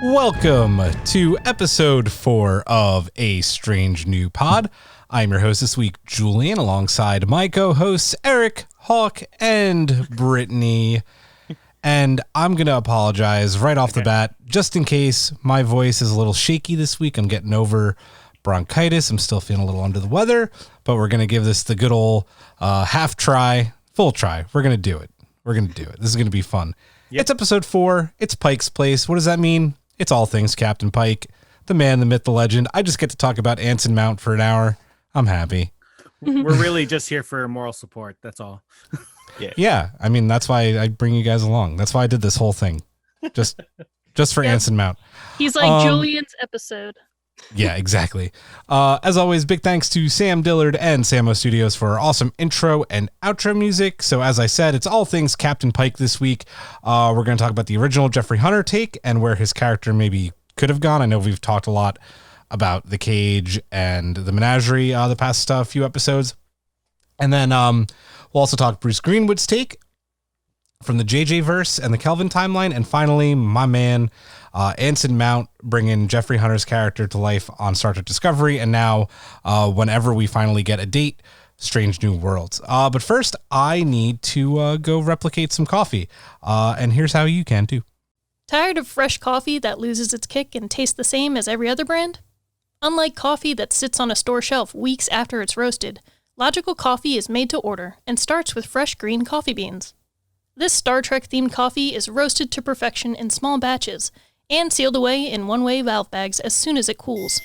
Welcome to episode 4 of A Strange New Pod. I'm your host this week, Julian, alongside my co-hosts Erik, Hawk, and Brittany. And I'm going to apologize right off the bat, just in case my voice is a little shaky this week. I'm getting over bronchitis. I'm still feeling a little under the weather, but we're going to give this the good old half try, full try. We're going to do it. This is going to be fun. Yep. It's episode 4. It's Pike's Place. What does that mean? It's all things Captain Pike, the man, the myth, the legend. I just get to talk about Anson Mount for an hour. I'm happy. We're really just here for moral support. That's all. Yeah. I mean, that's why I bring you guys along. That's why I did this whole thing. Just for Anson Mount. He's like Julian's episode. Yeah, exactly. As always, big thanks to Sam Dillard and Samo Studios for our awesome intro and outro music. So as I said, it's all things Captain Pike this week. We're going to talk about the original Jeffrey Hunter take and where his character maybe could have gone. I know we've talked a lot about the cage and the menagerie the past few episodes. And then we'll also talk Bruce Greenwood's take from the JJ verse and the Kelvin timeline. And finally, my man, Anson Mount, bringing Jeffrey Hunter's character to life on Star Trek Discovery. And now, whenever we finally get a date, Strange New Worlds. But first, I need to go replicate some coffee. And here's how you can too. Tired of fresh coffee that loses its kick and tastes the same as every other brand? Unlike coffee that sits on a store shelf weeks after it's roasted, Logical Coffee is made to order and starts with fresh green coffee beans. This Star Trek-themed coffee is roasted to perfection in small batches and sealed away in one-way valve bags as soon as it cools.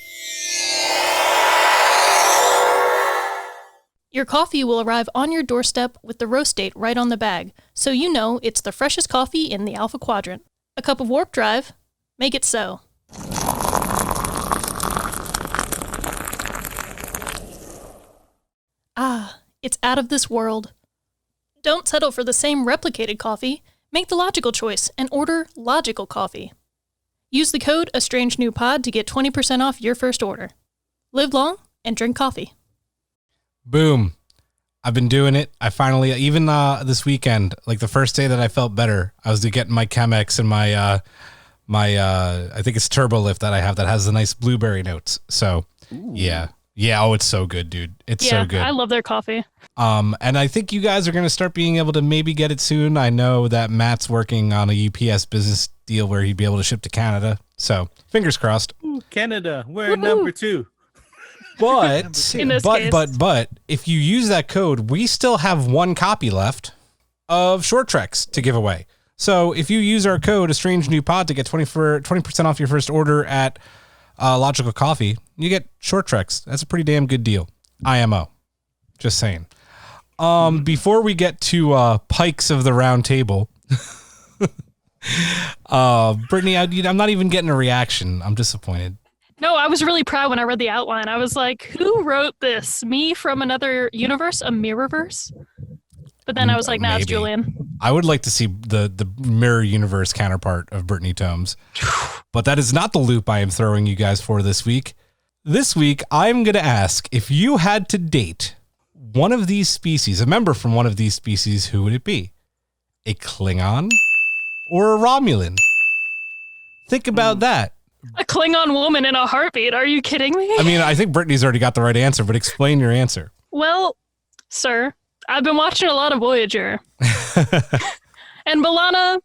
Your coffee will arrive on your doorstep with the roast date right on the bag, so you know it's the freshest coffee in the Alpha Quadrant. A cup of warp drive? Make it so. Ah, it's out of this world. Don't settle for the same replicated coffee. Make the logical choice and order Logical Coffee. Use the code ASTRANGENEWPOD to get 20% off your first order. Live long and drink coffee. Boom. I've been doing it. I finally, even this weekend, like the first day that I felt better, I was getting my Chemex and my I think it's Turbo Lift that I have that has the nice blueberry notes. So, ooh. Yeah. Oh, it's so good, dude. It's so good. I love their coffee. And I think you guys are going to start being able to maybe get it soon. I know that Matt's working on a UPS business deal where he'd be able to ship to Canada. So fingers crossed. Ooh, Canada, we're number 2. But, but if you use that code, we still have one copy left of Short Treks to give away. So if you use our code, A Strange New Pod, to get 20% off your first order at Logical Coffee, you get Short Treks. That's a pretty damn good deal. IMO. Just saying. Before we get to Pikes of the Round Table, Brittany, I'm not even getting a reaction. I'm disappointed. No, I was really proud when I read the outline. I was like, who wrote this? Me from another universe? A mirrorverse? But then I was like, nah, it's Julian. I would like to see the mirror universe counterpart of Brittany Tomes. But that is not the loop I am throwing you guys for this week. This week, I'm going to ask, if you had to date one of these species, a member from one of these species, who would it be? A Klingon or a Romulan? Think about that. A Klingon woman in a heartbeat. Are you kidding me? I mean, I think Brittany's already got the right answer, but explain your answer. Well, sir, I've been watching a lot of Voyager. And B'Elanna,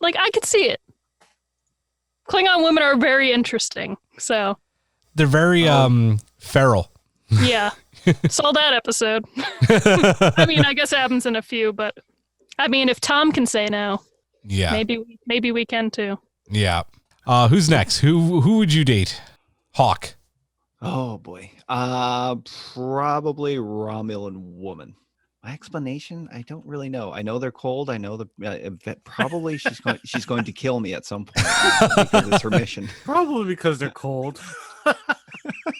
like, I could see it. Klingon women are very interesting, so. They're very feral. Yeah. Saw that episode. I mean, I guess it happens in a few, but I mean, if Tom can say no, yeah, maybe we can too. Yeah. Who's next? Who would you date? Hawk. Oh boy. Probably Romulan woman. My explanation? I don't really know. I know they're cold. I know probably she's going to kill me at some point because it's her mission. Probably because they're cold.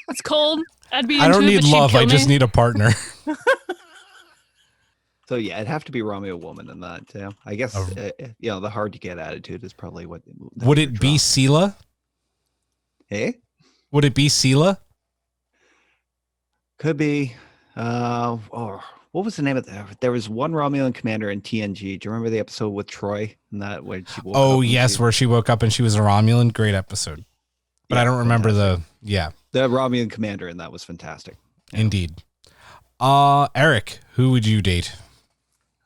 It's cold. I'd be. I don't need love. I just need a partner. So yeah, it'd have to be Romeo woman in that. Yeah, I guess the hard to get attitude is probably what. Would it be Sela? Hey, would it be Sela? Could be. Or what was the name of that? There was one Romulan commander in TNG. Do you remember the episode with Troy and that where she woke Oh up and yes, where she woke up and she was a Romulan. Great episode. But Yeah, I don't remember fantastic. the Romulan commander, and that was fantastic. Yeah. indeed. Erik, who would you date?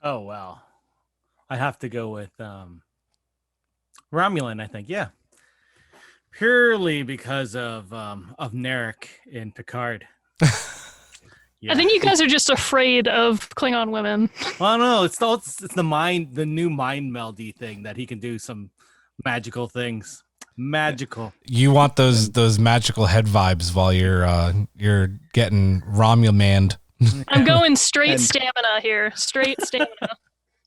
Oh well, I have to go with Romulan. I think, yeah, purely because of Narek in Picard. Yeah. I think you guys are just afraid of Klingon women. Well, no, it's the new mind meldy thing that he can do some magical things. Magical. You want those magical head vibes while you're getting Romulan. I'm going straight And- stamina here. Straight stamina.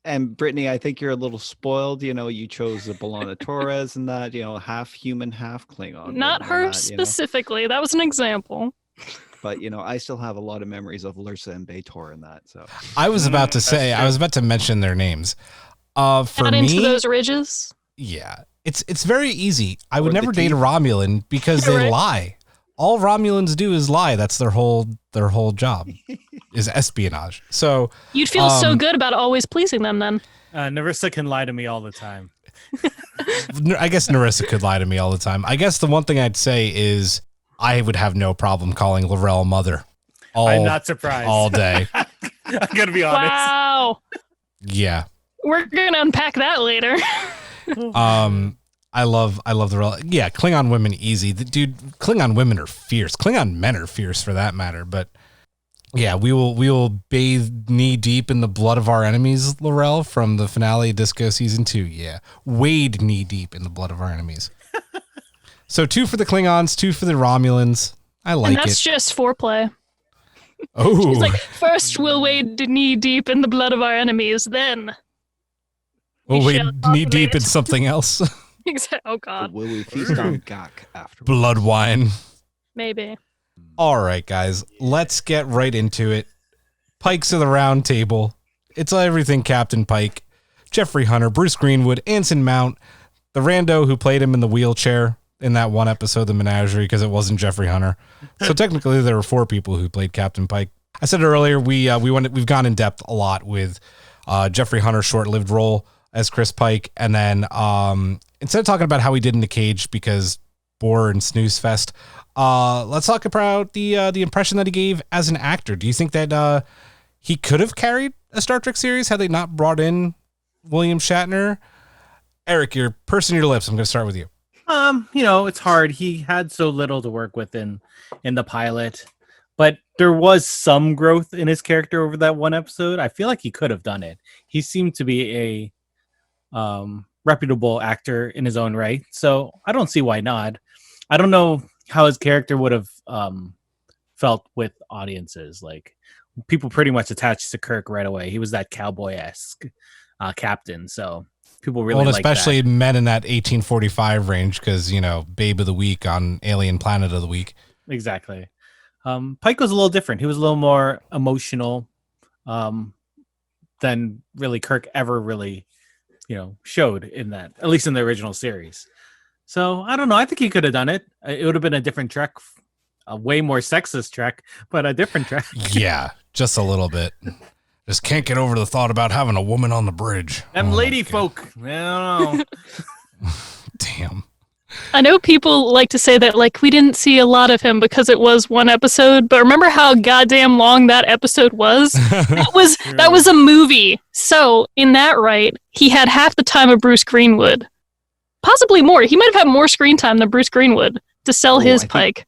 And Brittany, I think you're a little spoiled. You chose the B'Elanna Torres and that, half human, half Klingon. Not and her that, specifically. That was an example. But I still have a lot of memories of Lursa and B'Etor in that. So I was about to That's say, I true. was about to mention their names. For Add me, into those ridges. yeah, it's very easy. I would Or the never date a teeth. Romulan because Yeah, they right. lie. All Romulans do is lie. That's their whole job is espionage. So You'd feel so Um, good about always pleasing them then. Narissa can lie to me all the time. I guess Narissa could lie to me all the time. I guess the one thing I'd say is I would have no problem calling Laurel mother I'm not surprised. all day. I'm gonna be honest. Wow. Yeah. We're going to unpack that later. I love the yeah, Klingon women easy. Dude, Klingon women are fierce. Klingon men are fierce for that matter, but yeah, we will bathe knee deep in the blood of our enemies, Laurel, from the finale of Disco season 2. Yeah. Wade knee deep in the blood of our enemies. So 2 for the Klingons, 2 for the Romulans. I And like that's it. just foreplay. Oh. He's like, first we'll wade knee deep in the blood of our enemies, then. Oh, we wait, shall knee deep in populate. something else. Oh, but God. will we feast on Gak afterwards? Blood wine. Maybe. All right, guys, let's get right into it. Pikes of the Round Table. It's everything Captain Pike, Jeffrey Hunter, Bruce Greenwood, Anson Mount, the rando who played him in the wheelchair in that one episode of The Menagerie because it wasn't Jeffrey Hunter. So technically, there were 4 people who played Captain Pike. I said earlier we've gone in depth a lot with Jeffrey Hunter's short-lived role as Chris Pike, and then instead of talking about how he did in the cage because bore and snooze fest, let's talk about the impression that he gave as an actor. Do you think that he could have carried a Star Trek series had they not brought in William Shatner? Erik, you're pursing your lips. I'm going to start with you. It's hard. He had so little to work with in the pilot, but there was some growth in his character over that one episode. I feel like he could have done it. He seemed to be a reputable actor in his own right, so I don't see why not. I don't know how his character would have felt with audiences. Like, people pretty much attached to Kirk right away. He was that cowboy-esque captain, so people really Well, like especially that. men in that 1845 range because, Babe of the Week on Alien Planet of the Week. Exactly. Pike was a little different. He was a little more emotional than really Kirk ever really, showed in that, at least in the original series. So I don't know. I think he could have done it. It would have been a different Trek, a way more sexist Trek, but a different Trek. Yeah, just a little bit. Just can't get over the thought about having a woman on the bridge. Them Oh my lady God. folk. I don't know. Damn. I know people like to say that, like, we didn't see a lot of him because it was one episode, but remember how goddamn long that episode was? That was a movie. So, in that right, he had half the time of Bruce Greenwood. Possibly more. He might have had more screen time than Bruce Greenwood to sell his I think- Pike.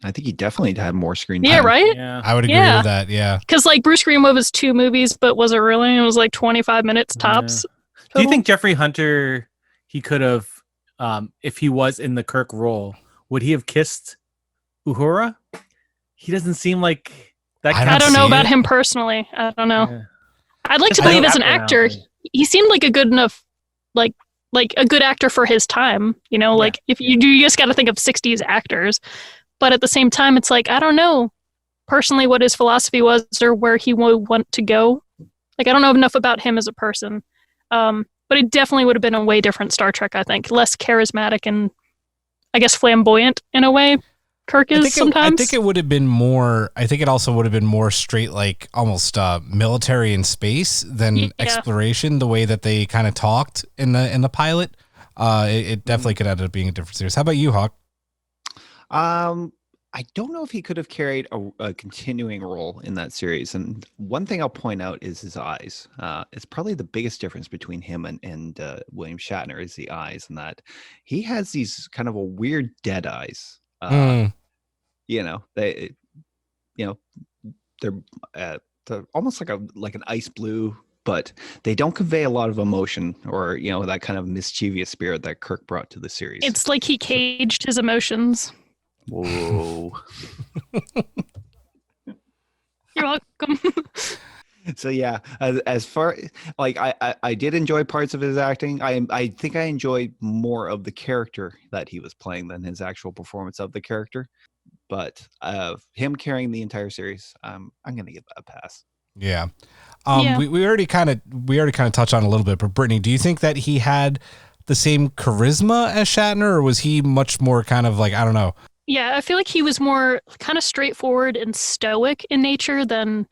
I think he definitely had more screen time. Yeah, right? Yeah. I would agree Yeah. with that. Yeah. Because, like, Bruce Greenwood was 2 movies, but was it really? It was like 25 minutes tops. Do you total. think Jeffrey Hunter, he could have, if he was in the Kirk role, would he have kissed Uhura? He doesn't seem like that I kind I of don't know see about it. him personally. I don't know. Yeah. I'd like to I believe don't as an have to actor, now. he seemed like a good enough, like a good actor for his time. Like if you do, you just got to think of 60s actors. But at the same time, it's like, I don't know personally what his philosophy was or where he would want to go. Like, I don't know enough about him as a person. But it definitely would have been a way different Star Trek, I think. Less charismatic and, I guess, flamboyant in a way. Kirk is sometimes. I think it would have been more. I think it also would have been more straight, like almost military in space than exploration. The way that they kind of talked in the pilot, it definitely could end up being a different series. How about you, Hawk? I don't know if he could have carried a continuing role in that series. And one thing I'll point out is his eyes. It's probably the biggest difference between him and William Shatner is the eyes, and that he has these kind of a weird dead eyes. You know, they're almost like an ice blue, but they don't convey a lot of emotion or, that kind of mischievous spirit that Kirk brought to the series. It's like he caged his emotions. Whoa. You're welcome. So yeah, as far like I did enjoy parts of his acting. I think I enjoyed more of the character that he was playing than his actual performance of the character. But him carrying the entire series, I'm gonna give that a pass. Yeah. We already kind of touched on it a little bit, but Brittany, do you think that he had the same charisma as Shatner, or was he much more kind of like, I don't know? Yeah, I feel like he was more kind of straightforward and stoic in nature than,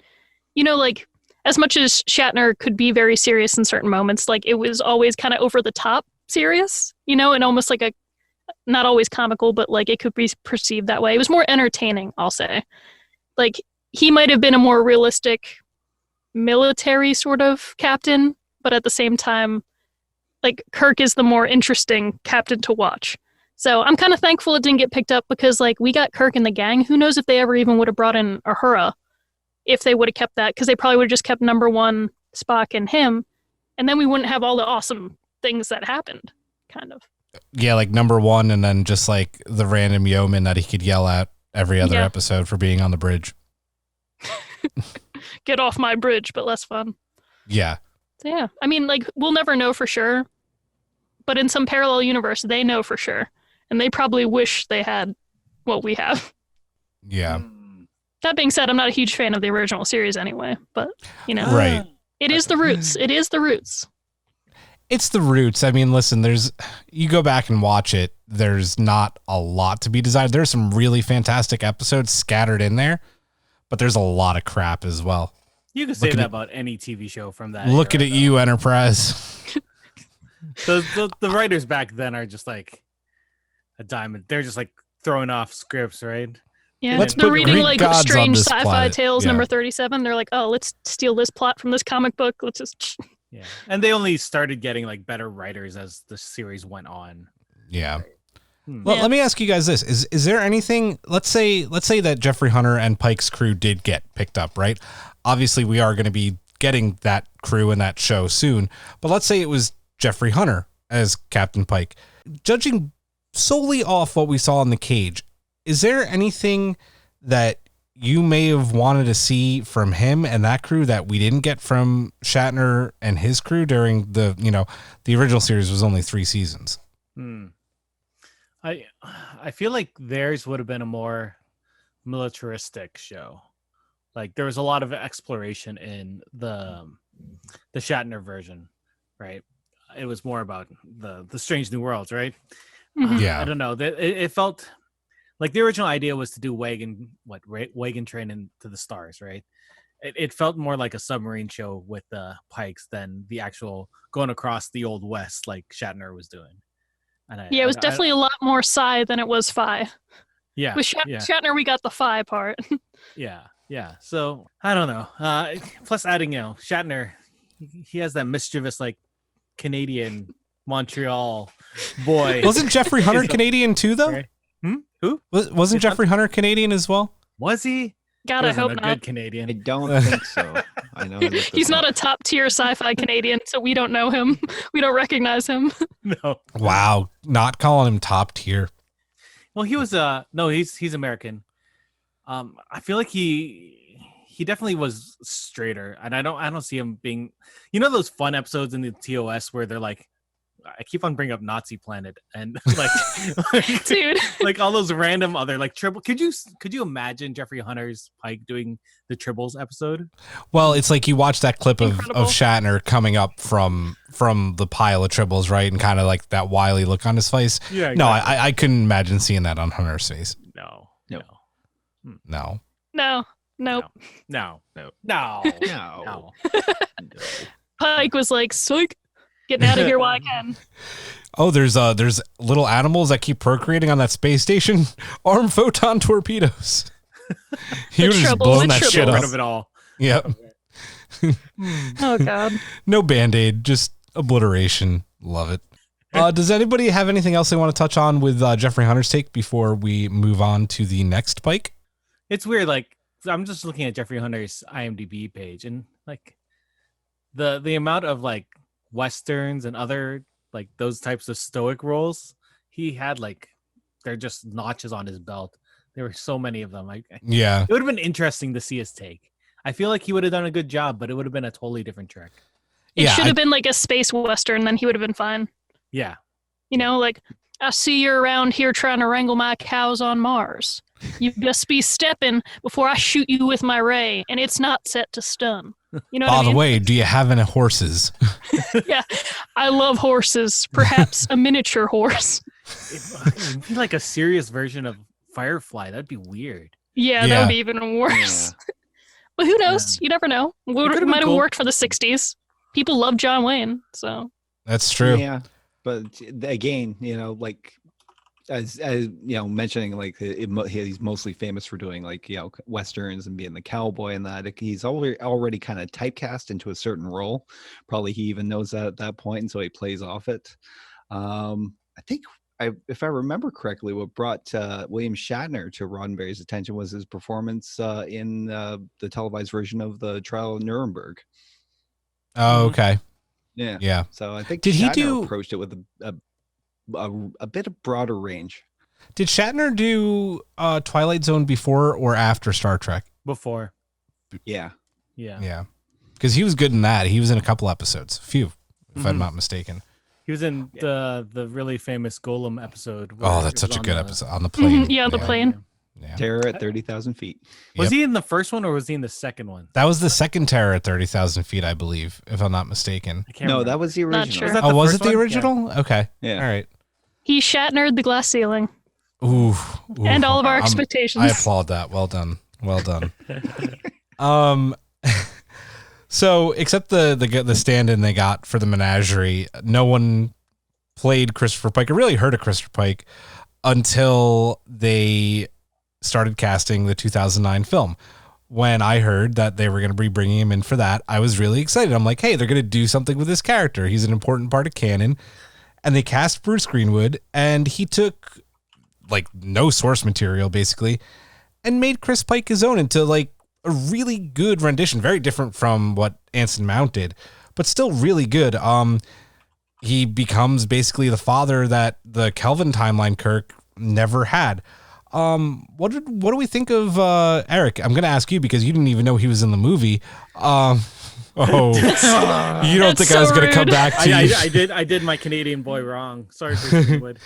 like as much as Shatner could be very serious in certain moments, like it was always kind of over the top serious, and almost like not always comical, but like it could be perceived that way. It was more entertaining, I'll say. Like he might have been a more realistic military sort of captain, but at the same time, like Kirk is the more interesting captain to watch. So I'm kind of thankful it didn't get picked up because like we got Kirk and the gang. Who knows if they ever even would have brought in Uhura if they would have kept that, because they probably would have just kept number one Spock and him, and then we wouldn't have all the awesome things that happened, kind of. Yeah, like number one, and then just like the random yeoman that he could yell at every other episode for being on the bridge. Get off my bridge, but less fun. Yeah. So yeah, I mean, like we'll never know for sure, but in some parallel universe, they know for sure. And they probably wish they had what we have. Yeah. That being said, I'm not a huge fan of the original series anyway, but, Right. It is the roots. It is the roots. It's the roots. I mean, listen, you go back and watch it, there's not a lot to be desired. There's some really fantastic episodes scattered in there, but there's a lot of crap as well. You can say that about any TV show from that. Looking at you, Enterprise. The writers back then are just like a diamond. They're just like throwing off scripts, right? Yeah, they're reading like Strange Sci-Fi Tales number 37. They're like, oh, let's steal this plot from this comic book. Let's just... Yeah, and they only started getting like better writers as the series went on. Yeah. Well, let me ask you guys this: is there anything? Let's say that Jeffrey Hunter and Pike's crew did get picked up, right? Obviously, we are going to be getting that crew and that show soon. But let's say it was Jeffrey Hunter as Captain Pike. Judging solely off what we saw in the cage, is there anything that you may have wanted to see from him and that crew that we didn't get from Shatner and his crew during the original series was only 3 seasons? I feel like theirs would have been a more militaristic show. Like there was a lot of exploration in the Shatner version, right? It was more about the Strange New Worlds, right? Yeah. I don't know. It felt like the original idea was to do wagon train into the stars, right? It felt more like a submarine show with the Pikes than the actual going across the Old West like Shatner was doing. And it was definitely a lot more sci than it was fi. Yeah. With Shatner, we got the fi part. Yeah. So I don't know. Plus adding, Shatner, he has that mischievous like Canadian Montreal boy. Wasn't Jeffrey Hunter Canadian too, though? Right? Who? Wasn't Jeffrey Hunter Canadian as well? Was he? God, I hope not. Good Canadian. I don't think so. I know he's not a top tier sci-fi Canadian, so we don't know him. We don't recognize him. No. Wow, not calling him top tier. Well, he was no, he's American. I feel like he definitely was straighter, and I don't see him being, those fun episodes in the TOS where they're like, I keep on bringing up Nazi Planet and like dude, like all those random other like triple. Could you imagine Jeffrey Hunter's Pike doing the Tribbles episode? Well, it's like you watch that clip of Shatner coming up from the pile of Tribbles, right, and kind of like that wily look on his face. Yeah, exactly. No, I couldn't imagine seeing that on Hunter's face. No. No. No. Nope. No. No. Pike was like, "Psych, getting out of here while I can." Oh, there's little animals that keep procreating on that space station. Arm photon torpedoes. He would have just blown that shit Get rid up. of it all. Yep. Oh God. No Band-Aid, just obliteration. Love it. Does anybody have anything else they want to touch on with Jeffrey Hunter's take before we move on to the next Pike? It's weird. Like, I'm just looking at Jeffrey Hunter's IMDb page, and like the amount of like westerns and other like those types of stoic roles he had, like they're just notches on his belt. There were so many of them. Yeah. It would have been interesting to see his take. I feel like he would have done a good job, but it would have been a totally different trick. It should have been like a space western, then he would have been fine. Yeah. You know, like, I see you're around here trying to wrangle my cows on Mars. You best be stepping before I shoot you with my ray, and it's not set to stun. You know what I mean? By the way, do you have any horses? Yeah, I love horses. Perhaps a miniature horse. It would be like a serious version of Firefly. That'd be weird. Yeah, that would be even worse. Yeah. But who knows? You never know. It might have worked for the 60s. People love John Wayne, so. That's true. Yeah, but again, like as mentioning, like he's mostly famous for doing like westerns and being the cowboy and that. He's already kind of typecast into a certain role. Probably he even knows that at that point, and so he plays off it. I think if I remember correctly, what brought William Shatner to Roddenberry's attention was his performance in the televised version of the Trial of Nuremberg. Oh, okay. Yeah. So I think Shatner approached it with a bit of broader range. Did Shatner do Twilight Zone before or after Star Trek? Before. Yeah. Because he was good in that. He was in a couple episodes, if I'm not mistaken. He was in the really famous Golem episode. Oh, that's such a good episode. On the plane. Yeah, the plane. Yeah. Terror at 30,000 feet. Was he in the first one or was he in the second one? That was the second Terror at 30,000 feet, I believe, if I'm not mistaken. No, remember. That was the original. Not sure. Was it the original? Yeah. Okay. Yeah. All right. He Shatnered the glass ceiling. Ooh. And all of our expectations. I applaud that. Well done. So, except the stand-in they got for the menagerie, no one played Christopher Pike or really heard of Christopher Pike until they started casting the 2009 film. When I heard that they were going to be bringing him in for that, I was really excited. I'm like, hey, they're going to do something with this character. He's an important part of canon. And they cast Bruce Greenwood, and he took like no source material basically and made Chris Pike his own into like a really good rendition, very different from what Anson Mount did, but still really good. He becomes basically the father that the Kelvin Timeline Kirk never had. What do we think of Erik? I'm going to ask you because you didn't even know he was in the movie. You don't think I was going to come back to you? I did my Canadian boy wrong. Sorry for Greenwood.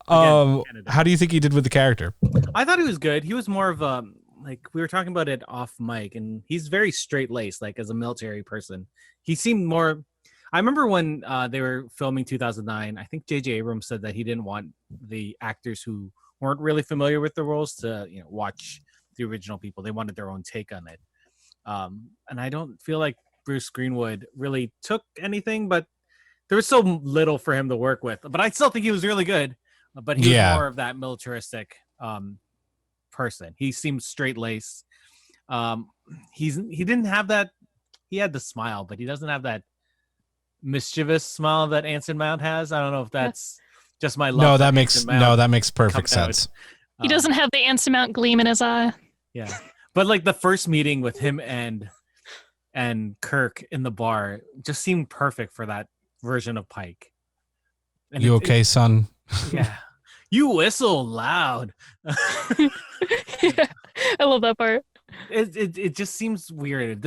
How do you think he did with the character? I thought he was good. He was more of a, like we were talking about it off mic, and he's very straight laced, like as a military person. He seemed more. I remember when they were filming 2009, I think J.J. Abrams said that he didn't want the actors who weren't really familiar with the roles to, watch the original people. They wanted their own take on it. And I don't feel like Bruce Greenwood really took anything, but there was so little for him to work with. But I still think he was really good. But he was more of that militaristic person. He seemed straight-laced. He didn't have that. He had the smile, but he doesn't have that mischievous smile that Anson Mount has. I don't know if that's just my love. That makes perfect sense. He doesn't have the Anson Mount gleam in his eye. Yeah, but like the first meeting with him and Kirk in the bar just seemed perfect for that version of Pike. And you okay, son? Yeah. You whistle loud. Yeah, I love that part. It just seems weird.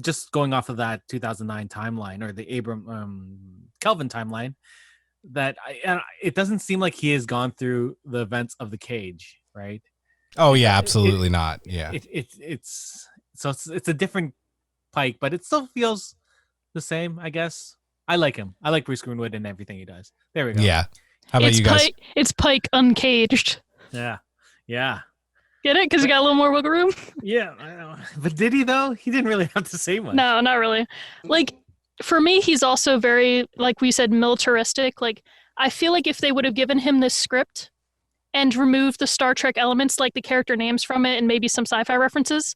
Just going off of that 2009 timeline or the Abrams Kelvin timeline, that it doesn't seem like he has gone through the events of the Cage, right? Oh yeah, absolutely not. Yeah, it's a different Pike, but it still feels the same, I guess. I like him. I like Bruce Greenwood and everything he does. There we go. Yeah. How about you guys? It's Pike uncaged. Yeah. Yeah. Get it? Because you got a little more wiggle room? Yeah, I know. But did he though? He didn't really have to say much. No, not really. Like, for me, he's also very, like we said, militaristic. Like, I feel like if they would have given him this script and removed the Star Trek elements, like the character names from it and maybe some sci-fi references,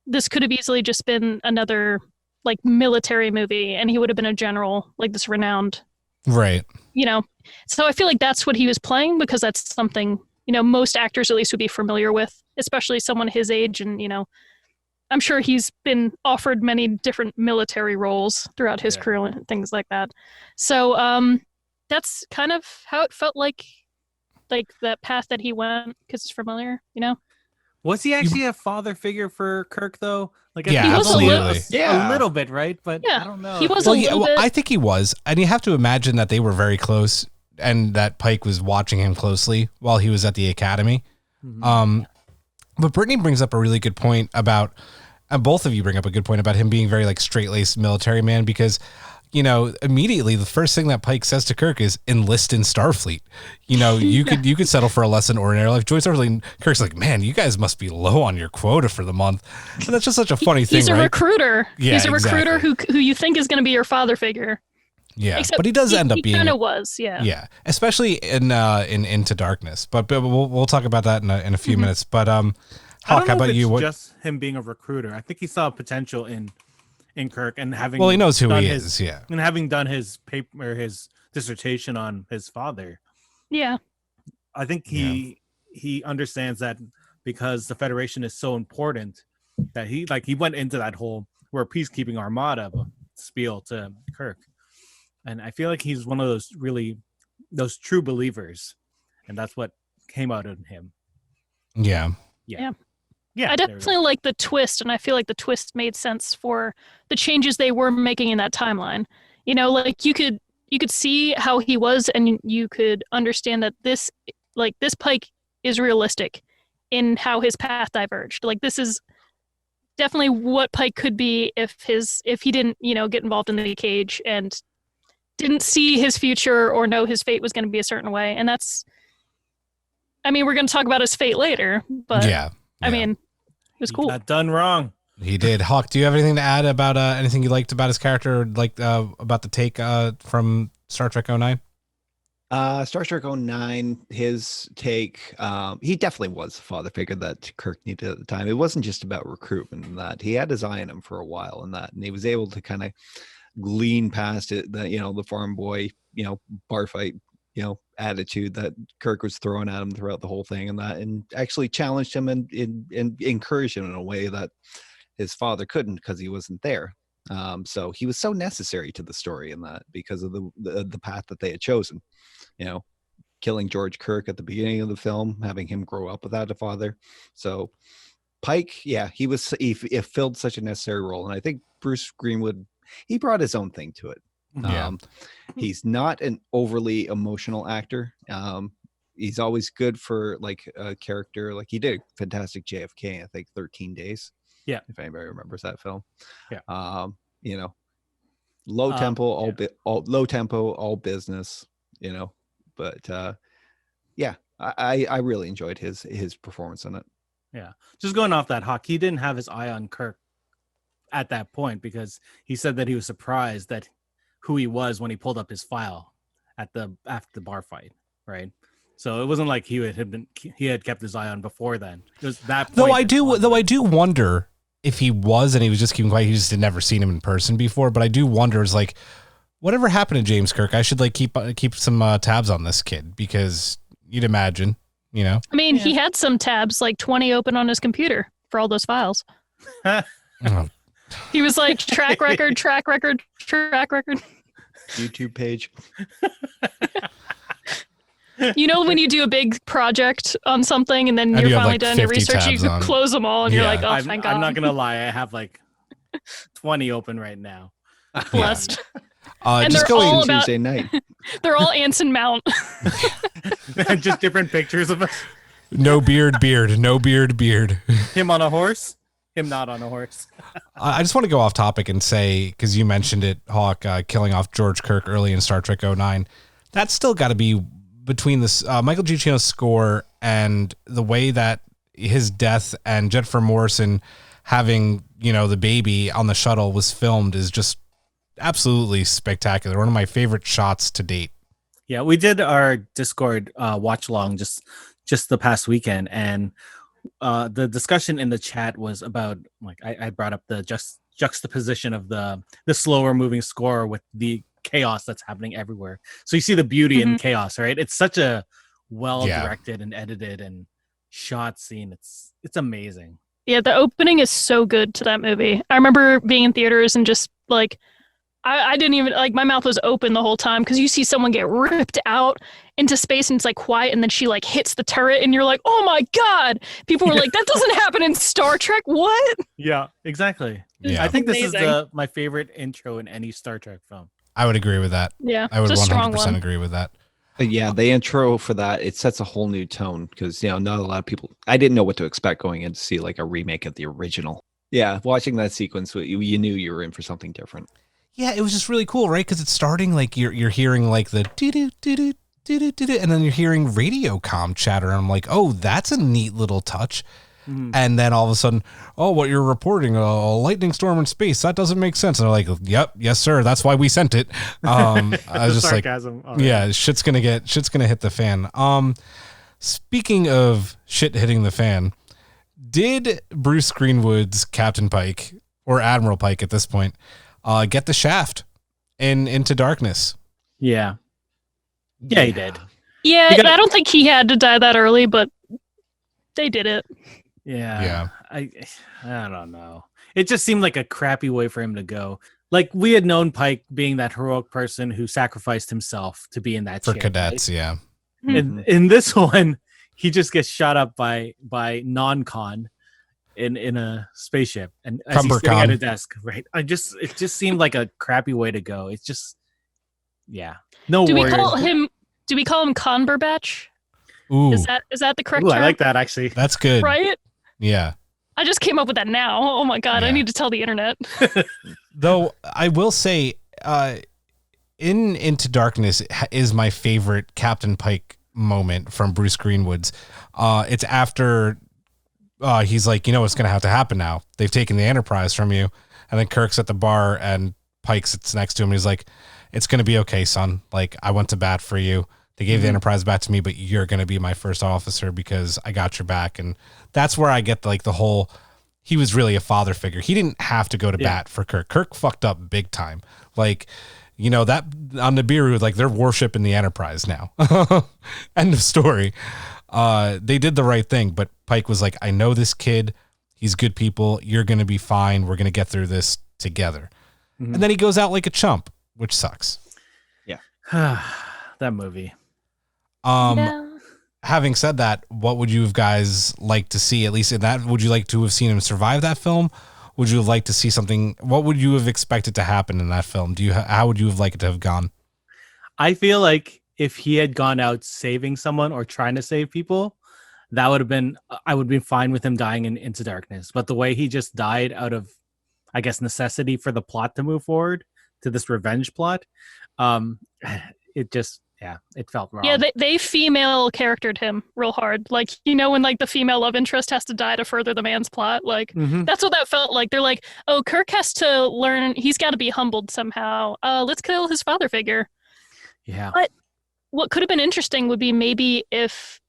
this could have easily just been another, like, military movie, and he would have been a general, like this renowned, Right. you know. So I feel like that's what he was playing, because that's something, you know, most actors at least would be familiar with, especially someone his age. And, you know, I'm sure he's been offered many different military roles throughout his career and things like that. So that's kind of how it felt like that path that he went, because it's familiar, you know. Was he actually a father figure for Kirk though? Like, Yeah, He was a absolutely. a little bit, right? But Yeah, I don't know. he was Well, a little bit. I think he was, and you have to imagine that they were very close, and that Pike was watching him closely while he was at the academy. But Brittany brings up a really good point about, and both of you bring up a good point about him being very like straight-laced military man, because, you know, immediately the first thing that Pike says to Kirk is enlist in Starfleet. You know, you could settle for a less than ordinary life. Joyce Starfleet, Kirk's like, man, you guys must be low on your quota for the month. And that's just such a funny thing, He's a right? recruiter. Yeah, he's a recruiter exactly. who you think is going to be your father figure. Yeah, Except but he does end up being. He kind of was, yeah. Yeah, especially in Into Darkness. But we'll talk about that in a few minutes. But I Hawk, don't know how about if you? it's What? just him being a recruiter. I think he saw potential in Kirk, and having Well, he knows who done he his- is. Yeah. and having done his paper or his dissertation on his father. Yeah. I think he understands that, because the Federation is so important, that he went into that whole "we're a peacekeeping armada" spiel to Kirk, and I feel like he's one of those true believers, and that's what came out of him. Yeah. Yeah, I there we go. definitely like the twist, and I feel like the twist made sense for the changes they were making in that timeline. You know, like you could see how he was, and you could understand that this Pike is realistic in how his path diverged. Like, this is definitely what Pike could be if he didn't, you know, get involved in the cage and didn't see his future or know his fate was going to be a certain way. And that's, I mean, we're going to talk about his fate later, but Yeah. I mean, it was cool. Not done wrong. He did. Hawk, do you have anything to add about anything you liked about his character, or like about the take from Star Trek 09? Star Trek 09, his take, he definitely was the father figure that Kirk needed at the time. It wasn't just about recruitment and that. He had his eye on him for a while and that, and he was able to kind of glean past it, the farm boy, bar fight, attitude that Kirk was throwing at him throughout the whole thing, and that, and actually challenged him and encouraged him in a way that his father couldn't, because he wasn't there. So he was so necessary to the story in that, because of the path that they had chosen. Killing George Kirk at the beginning of the film, having him grow up without a father. So Pike, he filled such a necessary role, and I think Bruce Greenwood, he brought his own thing to it. Yeah. He's not an overly emotional actor. He's always good for like a character, like he did fantastic JFK, I think 13 Days. Yeah, if anybody remembers that film. Yeah. Low tempo, low tempo, all business. But I really enjoyed his performance in it. Yeah, just going off that, Hawk, he didn't have his eye on Kirk at that point, because he said that he was surprised that who he was when he pulled up his file after the bar fight, right? So it wasn't like he had kept his eye on before then. It was that point. Though I do wonder if he was, and he was just keeping quiet. He just had never seen him in person before. But I do wonder, is like, whatever happened to James Kirk? I should like keep some tabs on this kid, because you'd imagine, I mean, he had some tabs, like 20 open on his computer for all those files. Oh. He was like track record. YouTube page. When you do a big project on something and then you're you have, finally like, done your 50 research, you tabs can on. close them all and you're Yeah. like, oh, thank God. I'm not gonna lie, I have like 20 open right now. Blessed. And they're just all going about- Tuesday night. They're all Anson Mount. Just different pictures of no beard, no beard. him on a horse, him not on a horse. I just want to go off topic and say, because you mentioned it, Hawk, killing off George Kirk early in Star Trek 09. That's still got to be between this Michael Giacchino's score and the way that his death and Jennifer Morrison having, the baby on the shuttle was filmed is just absolutely spectacular. One of my favorite shots to date. Yeah, we did our Discord watch along just the past weekend, and the discussion in the chat was about, like, I brought up the juxtaposition of the slower moving score with the chaos that's happening everywhere. So you see the beauty in chaos, right? It's such a well directed and edited and shot scene. It's amazing. Yeah, the opening is so good to that movie. I remember being in theaters and just like I didn't even, like, my mouth was open the whole time because you see someone get ripped out into space and it's like quiet, and then she like hits the turret and you're like, oh my God. People were like, that doesn't happen in Star Trek. What? Yeah, exactly. Yeah. I think this is my favorite intro in any Star Trek film. I would agree with that. Yeah, I would it's a strong 100% one. agree with that. Yeah, the intro for that, it sets a whole new tone because, not a lot of people, I didn't know what to expect going in to see like a remake of the original. Yeah, watching that sequence, you knew you were in for something different. Yeah, it was just really cool, right? Because it's starting like you're hearing like the doo-doo, doo-doo, doo-doo, doo-doo, and then you're hearing radio comm chatter. And I'm like, oh, that's a neat little touch. And then all of a sudden, oh, what you're reporting, a lightning storm in space, that doesn't make sense. And I'm like, yep, yes, sir. That's why we sent it. I was just sarcasm. like, yeah, shit's gonna hit the fan. Speaking of shit hitting the fan, did Bruce Greenwood's Captain Pike, or Admiral Pike at this point, get the shaft Into Darkness? Yeah, he did. Yeah, I don't think he had to die that early, but they did it. Yeah. I don't know. It just seemed like a crappy way for him to go. Like, we had known Pike being that heroic person who sacrificed himself to be in that For ship, cadets, right? yeah. In this one, he just gets shot up by non-con in a spaceship, and as he's sitting at a desk, right? It just seemed like a crappy way to go. It's just, no. Do we warriors. call him Conberbatch? Ooh, Is that the correct Ooh, term? I like that, actually. that's good. Right? Yeah. I just came up with that now. Oh my God, Yeah. I need to tell the internet. Though I will say, Into Darkness is my favorite Captain Pike moment from Bruce Greenwood's. It's after he's like, what's going to have to happen now? They've taken the Enterprise from you. And then Kirk's at the bar and Pike sits next to him. And he's like, it's going to be okay, son. Like, I went to bat for you. They gave the Enterprise back to me, but you're going to be my first officer because I got your back. And that's where I get like the whole, he was really a father figure. He didn't have to go to bat for Kirk. Kirk fucked up big time. Like, that on Nibiru, like, they're worshiping the Enterprise now. End of story. They did the right thing, but Pike was like, I know this kid. He's good people. You're going to be fine. We're going to get through this together. And then he goes out like a chump, which sucks. Yeah. That movie. Having said that, what would you guys like to see, at least in that? Would you like to have seen him survive that film? Would you have liked to see something? What would you have expected to happen in that film? How would you have liked it to have gone? I feel like if he had gone out saving someone or trying to save people, that would have been, I would be fine with him dying Into Darkness. But the way he just died out of, I guess, necessity for the plot to move forward to this revenge plot, it just, it felt wrong. Yeah, they female charactered him real hard. Like, when like the female love interest has to die to further the man's plot. Like, that's what that felt like. They're like, oh, Kirk has to learn. He's got to be humbled somehow. Let's kill his father figure. Yeah. But what could have been interesting would be maybe if,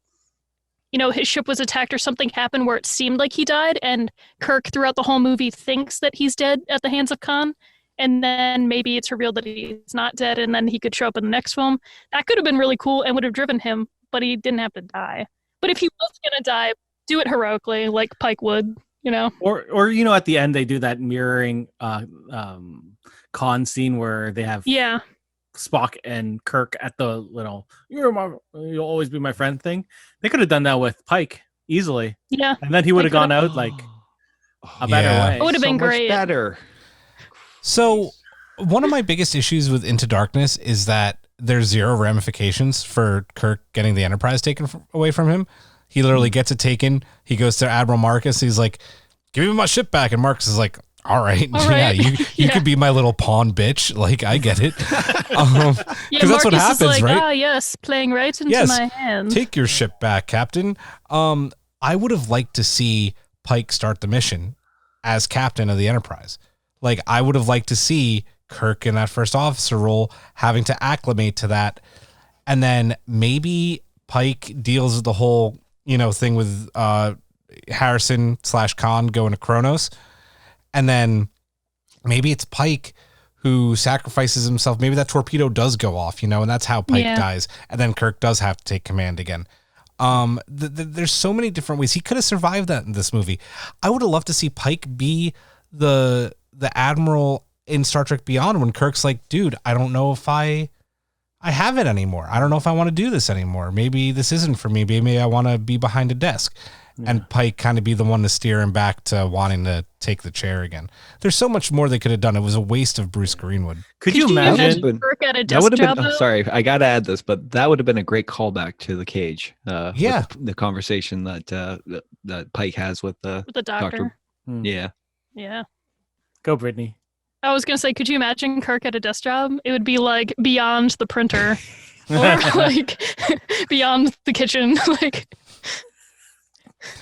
his ship was attacked or something happened where it seemed like he died, and Kirk throughout the whole movie thinks that he's dead at the hands of Khan. And then maybe it's revealed that he's not dead, and then he could show up in the next film. That could have been really cool and would have driven him, but he didn't have to die. But if he was going to die, do it heroically, like Pike would, Or at the end, they do that mirroring con scene where they have Spock and Kirk at the little, you'll always be my friend thing. They could have done that with Pike easily. Yeah. And then he would have gone out like a better way. It would have been great. Much better. So one of my biggest issues with Into Darkness is that there's zero ramifications for Kirk getting the Enterprise taken away from him. He literally gets it taken. He goes to Admiral Marcus. He's like, give me my ship back. And Marcus is like, All right. All Yeah, right. you Yeah. could be my little pawn bitch. Like, I get it. Yeah, Because that's what Marcus happens, is like, right? ah, yes, playing right into Yes, my hand. Take your ship back, Captain. I would have liked to see Pike start the mission as captain of the Enterprise. Like, I would have liked to see Kirk in that first officer role having to acclimate to that. And then maybe Pike deals with the whole, thing with Harrison/Khan going to Kronos. And then maybe it's Pike who sacrifices himself. Maybe that torpedo does go off, and that's how Pike dies. And then Kirk does have to take command again. There's so many different ways he could have survived that in this movie. I would have loved to see Pike be the admiral in Star Trek Beyond when Kirk's like, dude, I don't know if I have it anymore. I don't know if I want to do this anymore. Maybe this isn't for me. Maybe I want to be behind a desk. Yeah. And Pike kind of be the one to steer him back to wanting to take the chair again. There's so much more they could have done. It was a waste of Bruce Greenwood. Could you imagine? Kirk at a That desk would have job, been. though? Sorry, I got to add this, but that would have been a great callback to the Cage. Yeah, with the conversation that Pike has with the doctor. Yeah. Yeah. Go, Brittany. I was gonna say, could you imagine Kirk at a desk job? It would be like beyond the printer, or like beyond the kitchen, like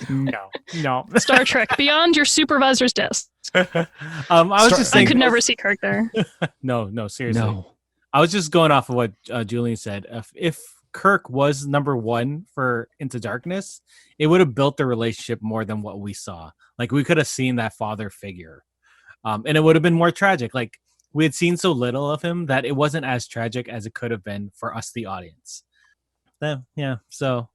No. Star Trek, beyond your supervisor's desk. I was just I saying, could never see Kirk there. No, seriously. No. I was just going off of what Julian said. If Kirk was number one for Into Darkness, it would have built the relationship more than what we saw. Like, we could have seen that father figure. And it would have been more tragic. Like, we had seen so little of him that it wasn't as tragic as it could have been for us, the audience. Yeah. So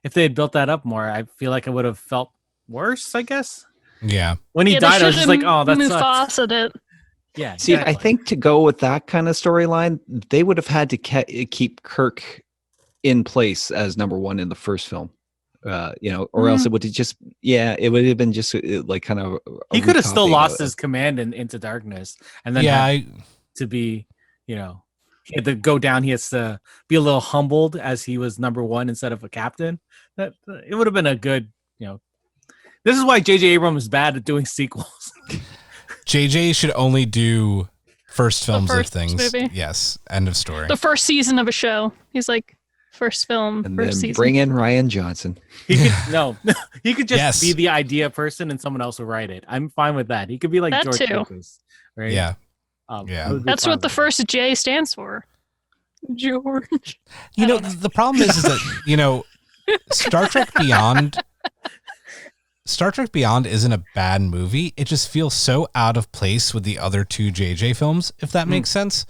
if they had built that up more, I feel like it would have felt worse, I guess. Yeah. When he died, I was just like, oh, that Mufasa sucks. it. Yeah. See, exactly. I think to go with that kind of storyline, they would have had to keep Kirk in place as number one in the first film. Or else it would have just, it would have been just like kind of. He could have still lost his command Into Darkness, and then to be, he had to go down. He has to be a little humbled as he was number one instead of a captain. That it would have been a good, This is why J.J. Abrams is bad at doing sequels. J.J. should only do first films of things. Movie. Yes, end of story. The first season of a show. He's like, first film, and first then season. Bring in Ryan Johnson. He could just be the idea person and someone else will write it. I'm fine with that. He could be like that George too. Lucas, right? Yeah. That's what the first J stands for. George. The problem is that, Star Trek Beyond isn't a bad movie. It just feels so out of place with the other two JJ films, if that makes sense.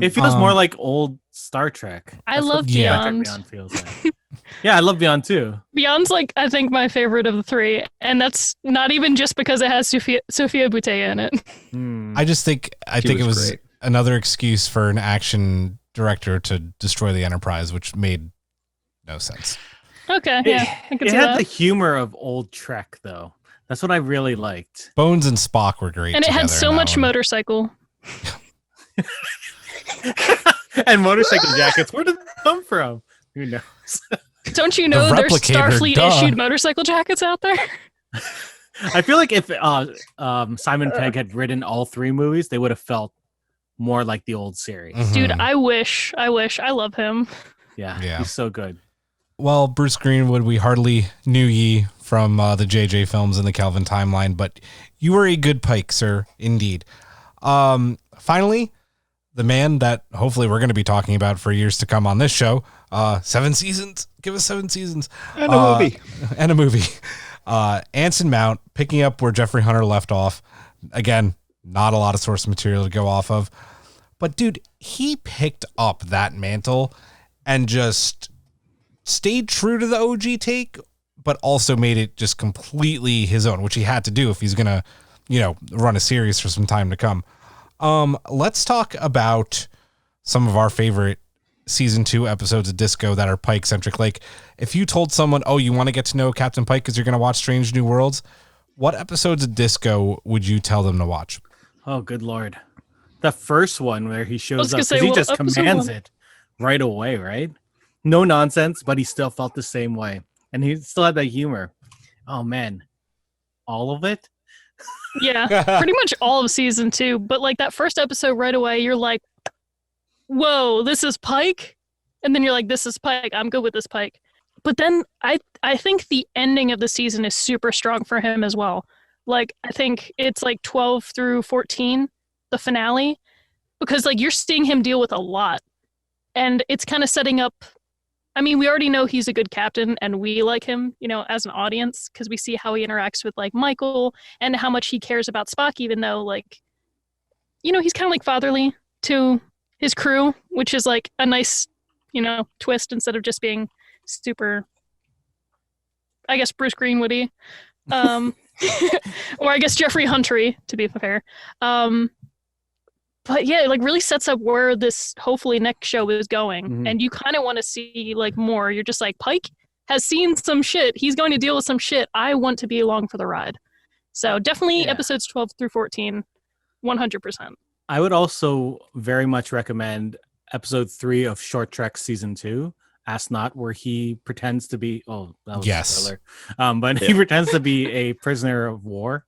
It feels more like old Star Trek. I love Beyond. Beyond feels like. Yeah, I love Beyond too. Beyond's like, I think, my favorite of the three, and that's not even just because it has Sophia Boutella in it. I just think it was great. another excuse for an action director to destroy the Enterprise, which made no sense. Okay, yeah, I can It see had that. the humor of old Trek, though. That's what I really liked. Bones and Spock were great, and it had together so in that much one. motorcycle. And motorcycle jackets. Where did they come from? Who knows? Don't you know there's replicator, Starfleet duh. issued motorcycle jackets out there? I feel like if Simon Pegg had written all three movies, they would have felt more like the old series. Mhm. Dude, I wish. I love him. Yeah, he's so good. Well, Bruce Greenwood, we hardly knew ye from the JJ films and the Kelvin Timeline, but you were a good Pike, sir, indeed. Finally, the man that hopefully we're going to be talking about for years to come on this show, 7 seasons. Give us 7 seasons. And a movie. And a movie. Anson Mount, picking up where Jeffrey Hunter left off. Again, not a lot of source material to go off of. But, dude, he picked up that mantle and just stayed true to the OG take, but also made it just completely his own, which he had to do if he's going to, run a series for some time to come. Let's talk about some of our favorite season 2 episodes of Disco that are Pike centric. Like, if you told someone, oh, you want to get to know Captain Pike because you're going to watch Strange New Worlds, what episodes of Disco would you tell them to watch? Oh, good Lord. The first one where he shows up, gonna say, because he well, just episode commands 1. it right away, right? No nonsense, but he still felt the same way. And he still had that humor. Oh, man. All of it? Yeah, pretty much all of season 2. But like that first episode right away, you're like, whoa, this is Pike? And then you're like, this is Pike. I'm good with this Pike. But then I think the ending of the season is super strong for him as well. Like, I think it's like 12 through 14, the finale, because like you're seeing him deal with a lot. And it's kind of setting up, I mean, we already know he's a good captain and we like him, you know, as an audience, because we see how he interacts with like Michael and how much he cares about Spock, even though like, you know, he's kind of like fatherly to his crew, which is like a nice, you know, twist instead of just being super, I guess, Bruce Greenwoody, or I guess Jeffrey Huntery, to be fair. But yeah, it like really sets up where this hopefully next show is going, and you kind of want to see like more. You're just like, Pike has seen some shit. He's going to deal with some shit. I want to be along for the ride. So definitely episodes 12 through 14, 100%. I would also very much recommend episode 3 of Short Trek season 2, Astronaut, where he pretends to be that was a spoiler. But he pretends to be a prisoner of war.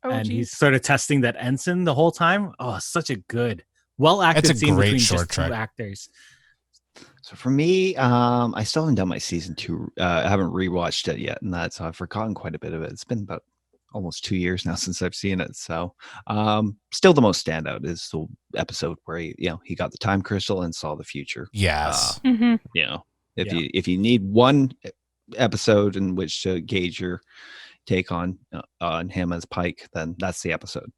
And he's sort of testing that ensign the whole time. Oh, such a good, well-acted scene between just 2 actors. So for me, I still haven't done my season 2. I haven't rewatched it yet, and so I've forgotten quite a bit of it. It's been about almost 2 years now since I've seen it. So still the most standout is the episode where he got the time crystal and saw the future. Yes. You know, if you need one episode in which to gauge your take on him as Pike, then that's the episode.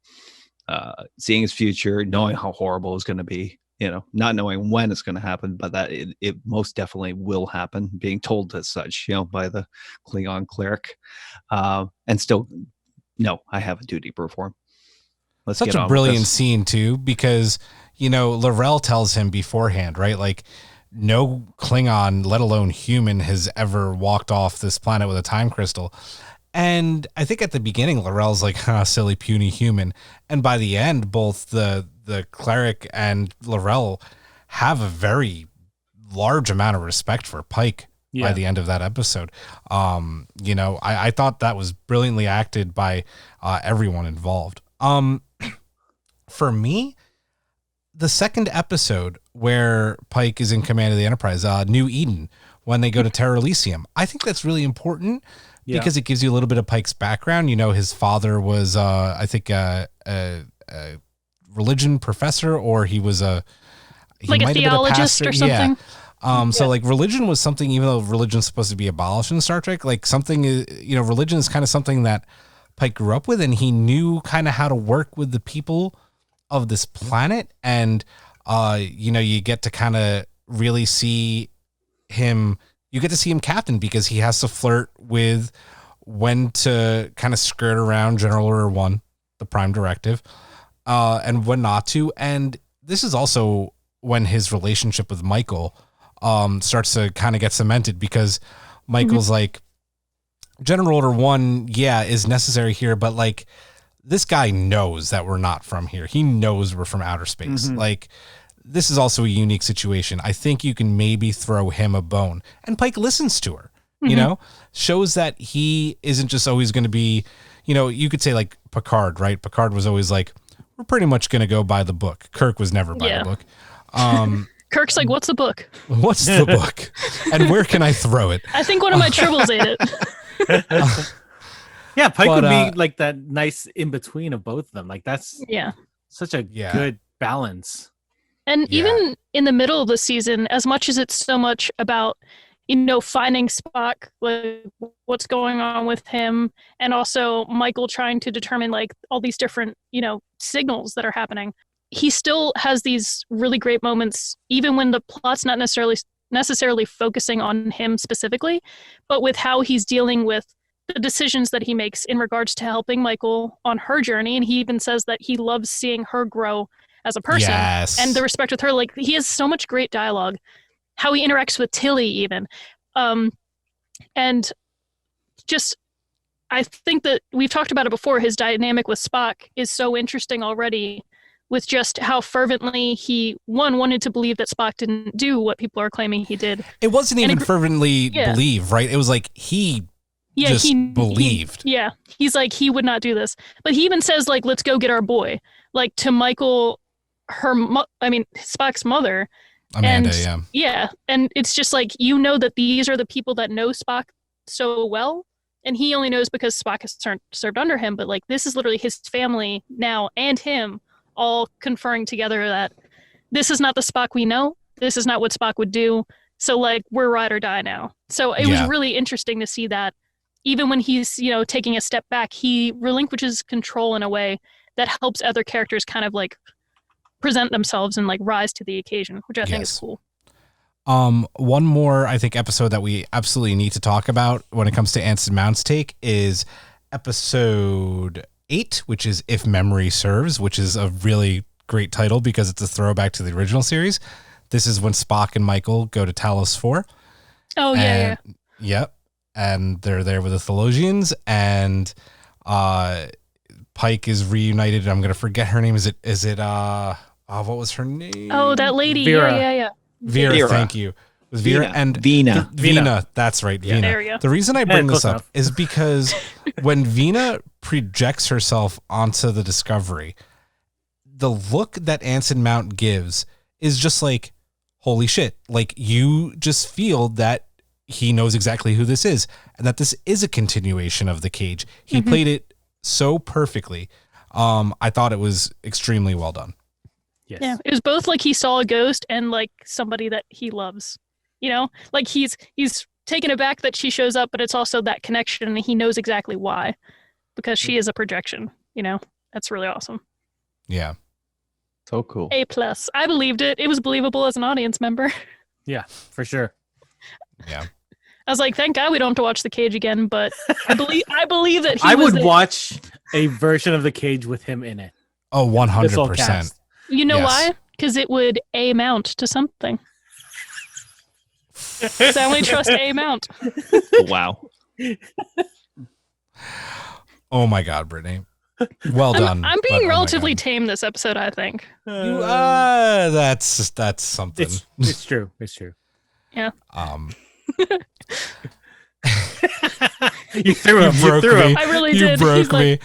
Seeing his future, knowing how horrible it's going to be, you know, not knowing when it's going to happen, but that it most definitely will happen, being told as such, you know, by the Klingon cleric, and still, no, I have a duty to perform. Let's Such get a on brilliant scene too, because, you know, L'Rell tells him beforehand, right? Like, no Klingon, let alone human, has ever walked off this planet with a time crystal. And I think at the beginning, L'Rell's like, silly, puny human. And by the end, both the cleric and L'Rell have a very large amount of respect for Pike by the end of that episode. You know, I thought that was brilliantly acted by everyone involved. For me, the second episode where Pike is in command of the Enterprise, New Eden, when they go to Terra Elysium, I think that's really important. Because it gives you a little bit of Pike's background. You know, his father was, I think, a religion professor, or he was he like a theologist or something. So like religion was something, even though religion's supposed to be abolished in Star Trek, like something, you know, religion is kind of something that Pike grew up with, and he knew kind of how to work with the people of this planet. And, you know, you get to kind of really see him. You get to see him captain because he has to flirt with when to kind of skirt around General Order 1, the Prime Directive, and when not to. And this is also when his relationship with Michael starts to kind of get cemented, because Michael's like, General Order 1, is necessary here, but like, this guy knows that we're not from here. He knows we're from outer space. Like, this is also a unique situation. I think you can maybe throw him a bone. And Pike listens to her, you know, shows that he isn't just always going to be, you know, you could say like Picard, right? Picard was always like, we're pretty much going to go by the book. Kirk was never by the book. Kirk's like, what's the book? What's the book? And where can I throw it? I think one of my tribbles ate it. Pike would be like that nice in between of both of them. Like, that's such a good balance. And even in the middle of the season, as much as it's so much about, you know, finding Spock, like what's going on with him, and also Michael trying to determine like all these different, you know, signals that are happening, he still has these really great moments, even when the plot's not necessarily focusing on him specifically, but with how he's dealing with the decisions that he makes in regards to helping Michael on her journey. And he even says that he loves seeing her grow as a person, and the respect with her. Like, he has so much great dialogue, how he interacts with Tilly even. And just, I think that we've talked about it before, his dynamic with Spock is so interesting already, with just how fervently he, wanted to believe that Spock didn't do what people are claiming he did. It wasn't even fervently believe, right? It was like he Yeah, just believed. Yeah, he's like, he would not do this. But he even says, like, let's go get our boy. Like, to Michael, Spock's mother. Amanda, and, yeah. And it's just like, you know that these are the people that know Spock so well. And he only knows because Spock has served under him. But, like, this is literally his family now and him all conferring together that this is not the Spock we know. This is not what Spock would do. So, like, we're ride or die now. So it was really interesting to see that even when he's, you know, taking a step back, he relinquishes control in a way that helps other characters kind of like present themselves and like rise to the occasion, which I think is cool. One more, I think, episode that we absolutely need to talk about when it comes to Anson Mount's take is episode 8, which is If Memory Serves, which is a really great title because it's a throwback to the original series. This is when Spock and Michael go to Talos 4. Oh, yeah. Yep. And they're there with the Thelosians, and Pike is reunited. I'm going to forget her name. Is it what was her name? Oh, that lady. Vera. Yeah. Vera, thank you. It was Vera and Vina. Vina. That's right, Vina. There we go. The reason I bring this close up enough. is because when Vina projects herself onto the Discovery, the look that Anson Mount gives is just like, holy shit. Like, you just feel that he knows exactly who this is and that this is a continuation of The Cage. He played it so perfectly. I thought it was extremely well done. Yes. Yeah. It was both like he saw a ghost and like somebody that he loves, you know, like he's taken aback that she shows up, but it's also that connection and he knows exactly why, because she is a projection, you know. That's really awesome. Yeah. So cool. A+. I believed it. It was believable as an audience member. Yeah, for sure. Yeah. I was like, thank God we don't have to watch The Cage again, but I believe that he I was would watch a version of The Cage with him in it. Oh, This whole 100%. cast. You know Yes. why? Because it would amount to something. Because I only trust Mount. Wow. Oh my God, Brittany. Well done. I'm but being oh my relatively God. tame this episode, I think. That's something. It's true. It's true. Yeah. You threw him. You threw him. I really You did. broke He's me.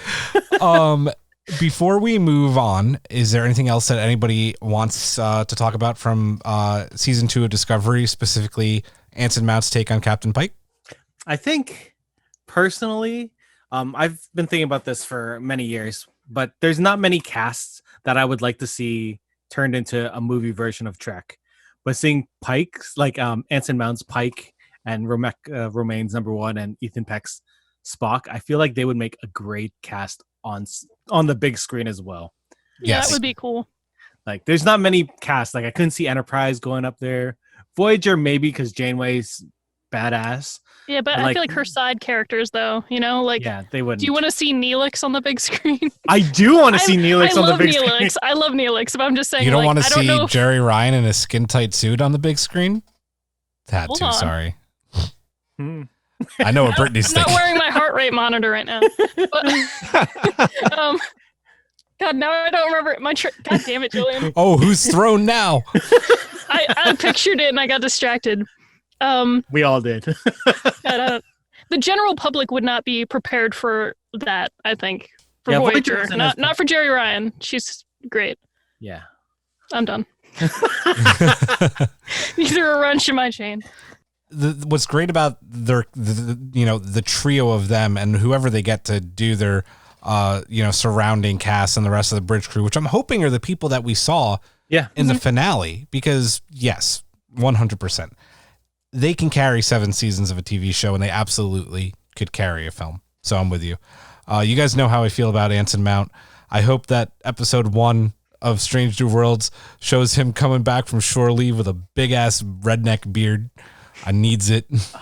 Before we move on, is there anything else that anybody wants to talk about from season 2 of Discovery, specifically Anson Mount's take on Captain Pike? I think personally, I've been thinking about this for many years, but there's not many casts that I would like to see turned into a movie version of Trek. But seeing Pike's, like Anson Mount's Pike and Romaine's number 1 and Ethan Peck's Spock, I feel like they would make a great cast on the big screen as well. Yeah, Yes. that would be cool. Like, there's not many casts. Like, I couldn't see Enterprise going up there. Voyager maybe because Janeway's badass. Yeah, but I feel like her side characters, though, you know, like, Yeah, they wouldn't. do you want to see Neelix on the big screen? I do want to see Neelix on the big Neelix. screen. I love Neelix, but I'm just saying, You don't like, want to I don't see know. Jerry Ryan in a skin-tight suit on the big screen? Had Hold to, on. sorry. Hmm. I know what Brittany's I'm not thinking. wearing my heart rate monitor right now. But, God, now I don't remember God damn it, Julian. Oh, who's thrown now? I pictured it and I got distracted. We all did. The general public would not be prepared for that, I think. For Yeah, Voyager Voyager. isn't as Not for Jerry Ryan. She's great. Yeah. I'm done. You threw a wrench in my chain. What's great about the trio of them and whoever they get to do their surrounding cast and the rest of the bridge crew, which I'm hoping are the people that we saw in the finale, because yes, 100%. They can carry 7 seasons of a TV show and they absolutely could carry a film. So I'm with you. You guys know how I feel about Anson Mount. I hope that episode 1 of Strange New Worlds shows him coming back from shore leave with a big ass redneck beard. I needs it. Yes.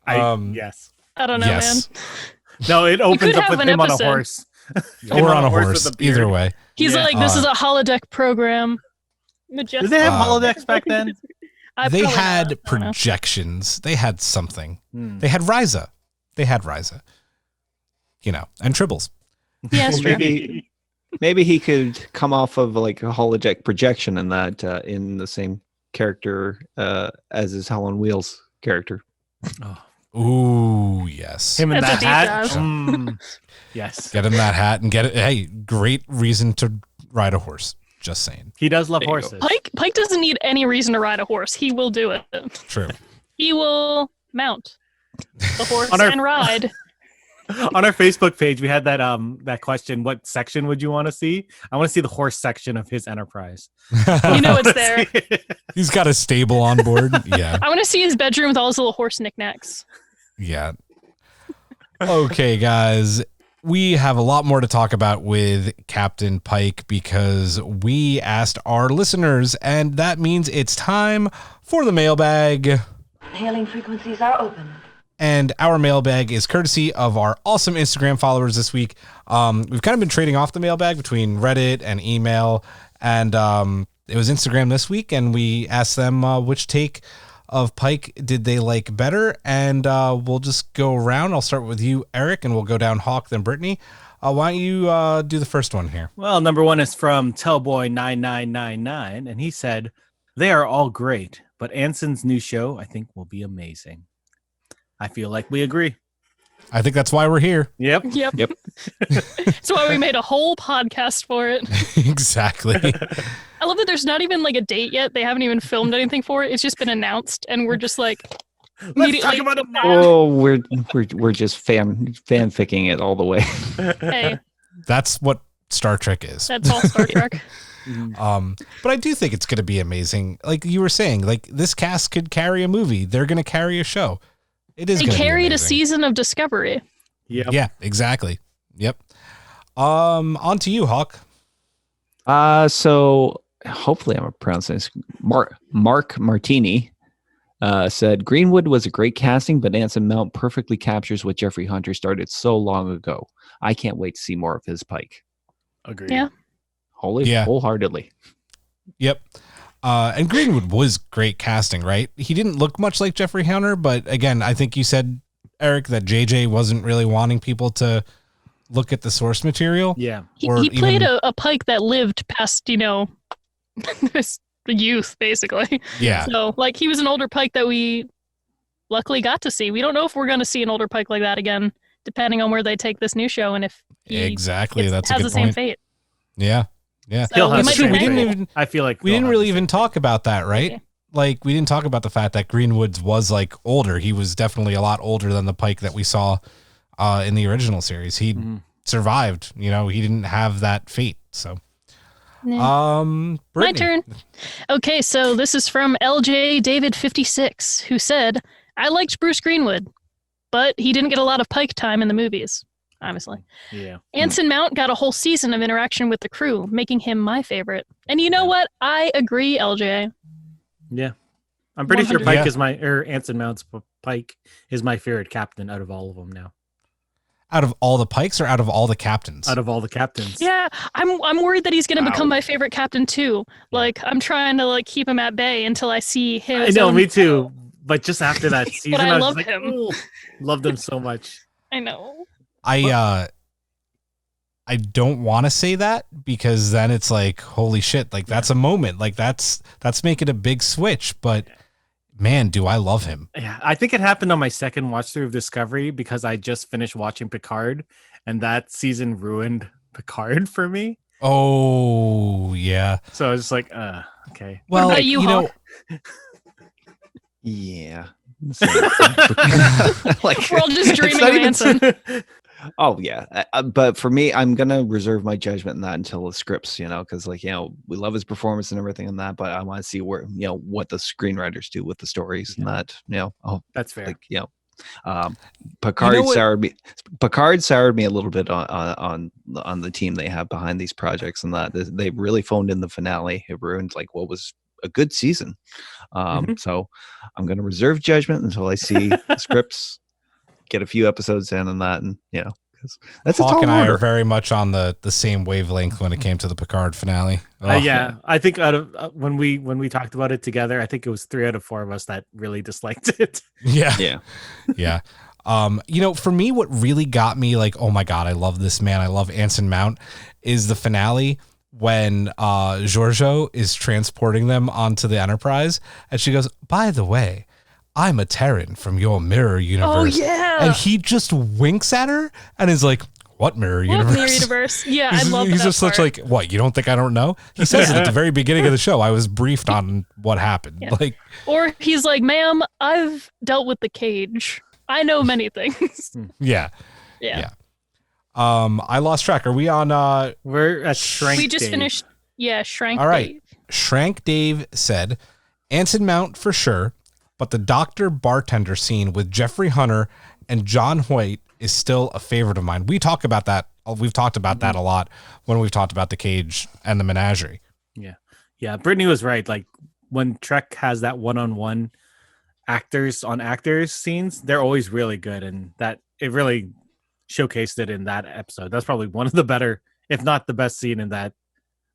I don't know, Yes. man. No, it opens could up with have an him on a episode. horse. Or on a with horse. a beard. Either way. He's Yeah. like, this is a holodeck program. Majestic. Did they have Wow. holodecks back then? They Probably had not. I don't know. projections. They had something. Hmm. They had Ryza. And Tribbles. Yeah, it's true. Maybe he could come off of like a holodeck projection in that in the same character as his Helen Wheels character. Oh, Ooh, yes. Him in That's a that deep hat. Yes. Get him that hat and get it. Hey, great reason to ride a horse. Just saying. He does love There you go. horses. Pike doesn't need any reason to ride a horse. He will do it. True. He will mount the horse On our- and ride. On our Facebook page, we had that question: what section would you want to see? I want to see the horse section of his Enterprise. You know it's there. He's got a stable on board. Yeah. I want to see his bedroom with all his little horse knickknacks. Yeah. Okay, guys. We have a lot more to talk about with Captain Pike because we asked our listeners, and that means it's time for the mailbag. Hailing frequencies are open. And our mailbag is courtesy of our awesome Instagram followers this week. We've kind of been trading off the mailbag between Reddit and email. And it was Instagram this week. And we asked them which take of Pike did they like better. And we'll just go around. I'll start with you, Erik, and we'll go down Hawk, then Brittany. Why don't you do the first one here? Well, number one is from Tellboy9999. And he said, they are all great, but Anson's new show, I think, will be amazing. I feel like we agree. I think that's why we're here. Yep. Yep. Yep. That's why we made a whole podcast for it. Exactly. I love that there's not even like a date yet. They haven't even filmed anything for it. It's just been announced, and we're just like, Let's immediately- talk about it now. Oh, we're just fanficking it all the way. Hey, That's what Star Trek is. that's all Star Trek. But I do think it's going to be amazing. Like you were saying, like this cast could carry a movie. They're going to carry a show. It is. They gonna be carried a amazing. season of Discovery. Yep. Yeah, exactly. Yep. On to you, Hawk. So hopefully I'm pronouncing this. Mark Martini said Greenwood was a great casting, but Anson Mount perfectly captures what Jeffrey Hunter started so long ago. I can't wait to see more of his Pike. Agreed. Yeah. Wholeheartedly. Yep. And Greenwood was great casting, right? He didn't look much like Jeffrey Hunter, but again, I think you said, Erik, that JJ wasn't really wanting people to look at the source material. Yeah. Or He played even- a Pike that lived past, the youth, basically. Yeah. So, like, he was an older Pike that we luckily got to see. We don't know if we're going to see an older Pike like that again, depending on where they take this new show and if he Exactly. That's a has good the same point. fate. Yeah. Yeah. So He'll we have might the be same we didn't thankful. even I feel like we they'll didn't have really the even same. talk about that, right? Yeah. Like we didn't talk about the fact that Greenwood's was like older. He was definitely a lot older than the Pike that we saw in the original series. He survived, he didn't have that fate. So Yeah. My Brittany. turn. Okay, so this is from LJ David 56, who said, I liked Bruce Greenwood, but he didn't get a lot of Pike time in the movies, obviously. Yeah. Anson Mount got a whole season of interaction with the crew, making him my favorite. And you know what? I agree, LJ. Yeah. I'm pretty sure 100. Pike Yeah. is Anson Mount's Pike is my favorite captain out of all of them now. Out of all the Pikes or out of all the captains? Out of all the captains. Yeah, I'm worried that he's going to Wow. become my favorite captain too. Like, I'm trying to like keep him at bay until I see him. I know, me too. But just after that season, I I was love like, him. "Ooh." Loved him so much. I know. I don't want to say that because then it's like, holy shit, like that's a moment. Like that's making a big switch, but man, do I love him. Yeah, I think it happened on my second watch through of Discovery because I just finished watching Picard, and that season ruined Picard for me. Oh, yeah. So I was just like, okay. Well, about you, Hawk? Yeah. We're all just dreaming not of even- Anson. Oh yeah, but for me, I'm gonna reserve my judgment in that until the scripts, because we love his performance and everything in that, but I want to see where what the screenwriters do with the stories and that. That's fair. Picard You know what- soured me. Picard soured me a little bit on the team they have behind these projects, and that they really phoned in the finale. It ruined like what was a good season. So I'm gonna reserve judgment until I see the scripts. Get a few episodes in and that, and because that's a Hawk tall and I order. are very much on the same wavelength when it came to the Picard finale. Oh, Yeah, I think out of when we talked about it together, I think it was 3 out of 4 of us that really disliked it. Yeah. Yeah. Yeah. For me, what really got me like, oh my God, I love this man. I love Anson Mount is the finale when Giorgio is transporting them onto the Enterprise. And she goes, by the way, I'm a Terran from your mirror universe. Oh yeah. And he just winks at her and is like, what mirror universe? Mirror universe. Yeah, I love that. He's just such like, what, you don't think I don't know? He says it at the very beginning of the show. I was briefed on what happened. Yeah. Like, or he's like, ma'am, I've dealt with the cage. I know many things. yeah. I lost track. Are we on We're at Shrank We just Dave. finished. Yeah, Shrank All right. Dave. Shrank Dave said, Anson Mount for sure, but the doctor bartender scene with Jeffrey Hunter and John Hoyt is still a favorite of mine. We talk about that. We've talked about that a lot when we've talked about the cage and the menagerie. Yeah. Brittany was right. Like when Trek has that one-on-one actors on actors scenes, they're always really good, and that it really showcased it in that episode. That's probably one of the better, if not the best scene in that,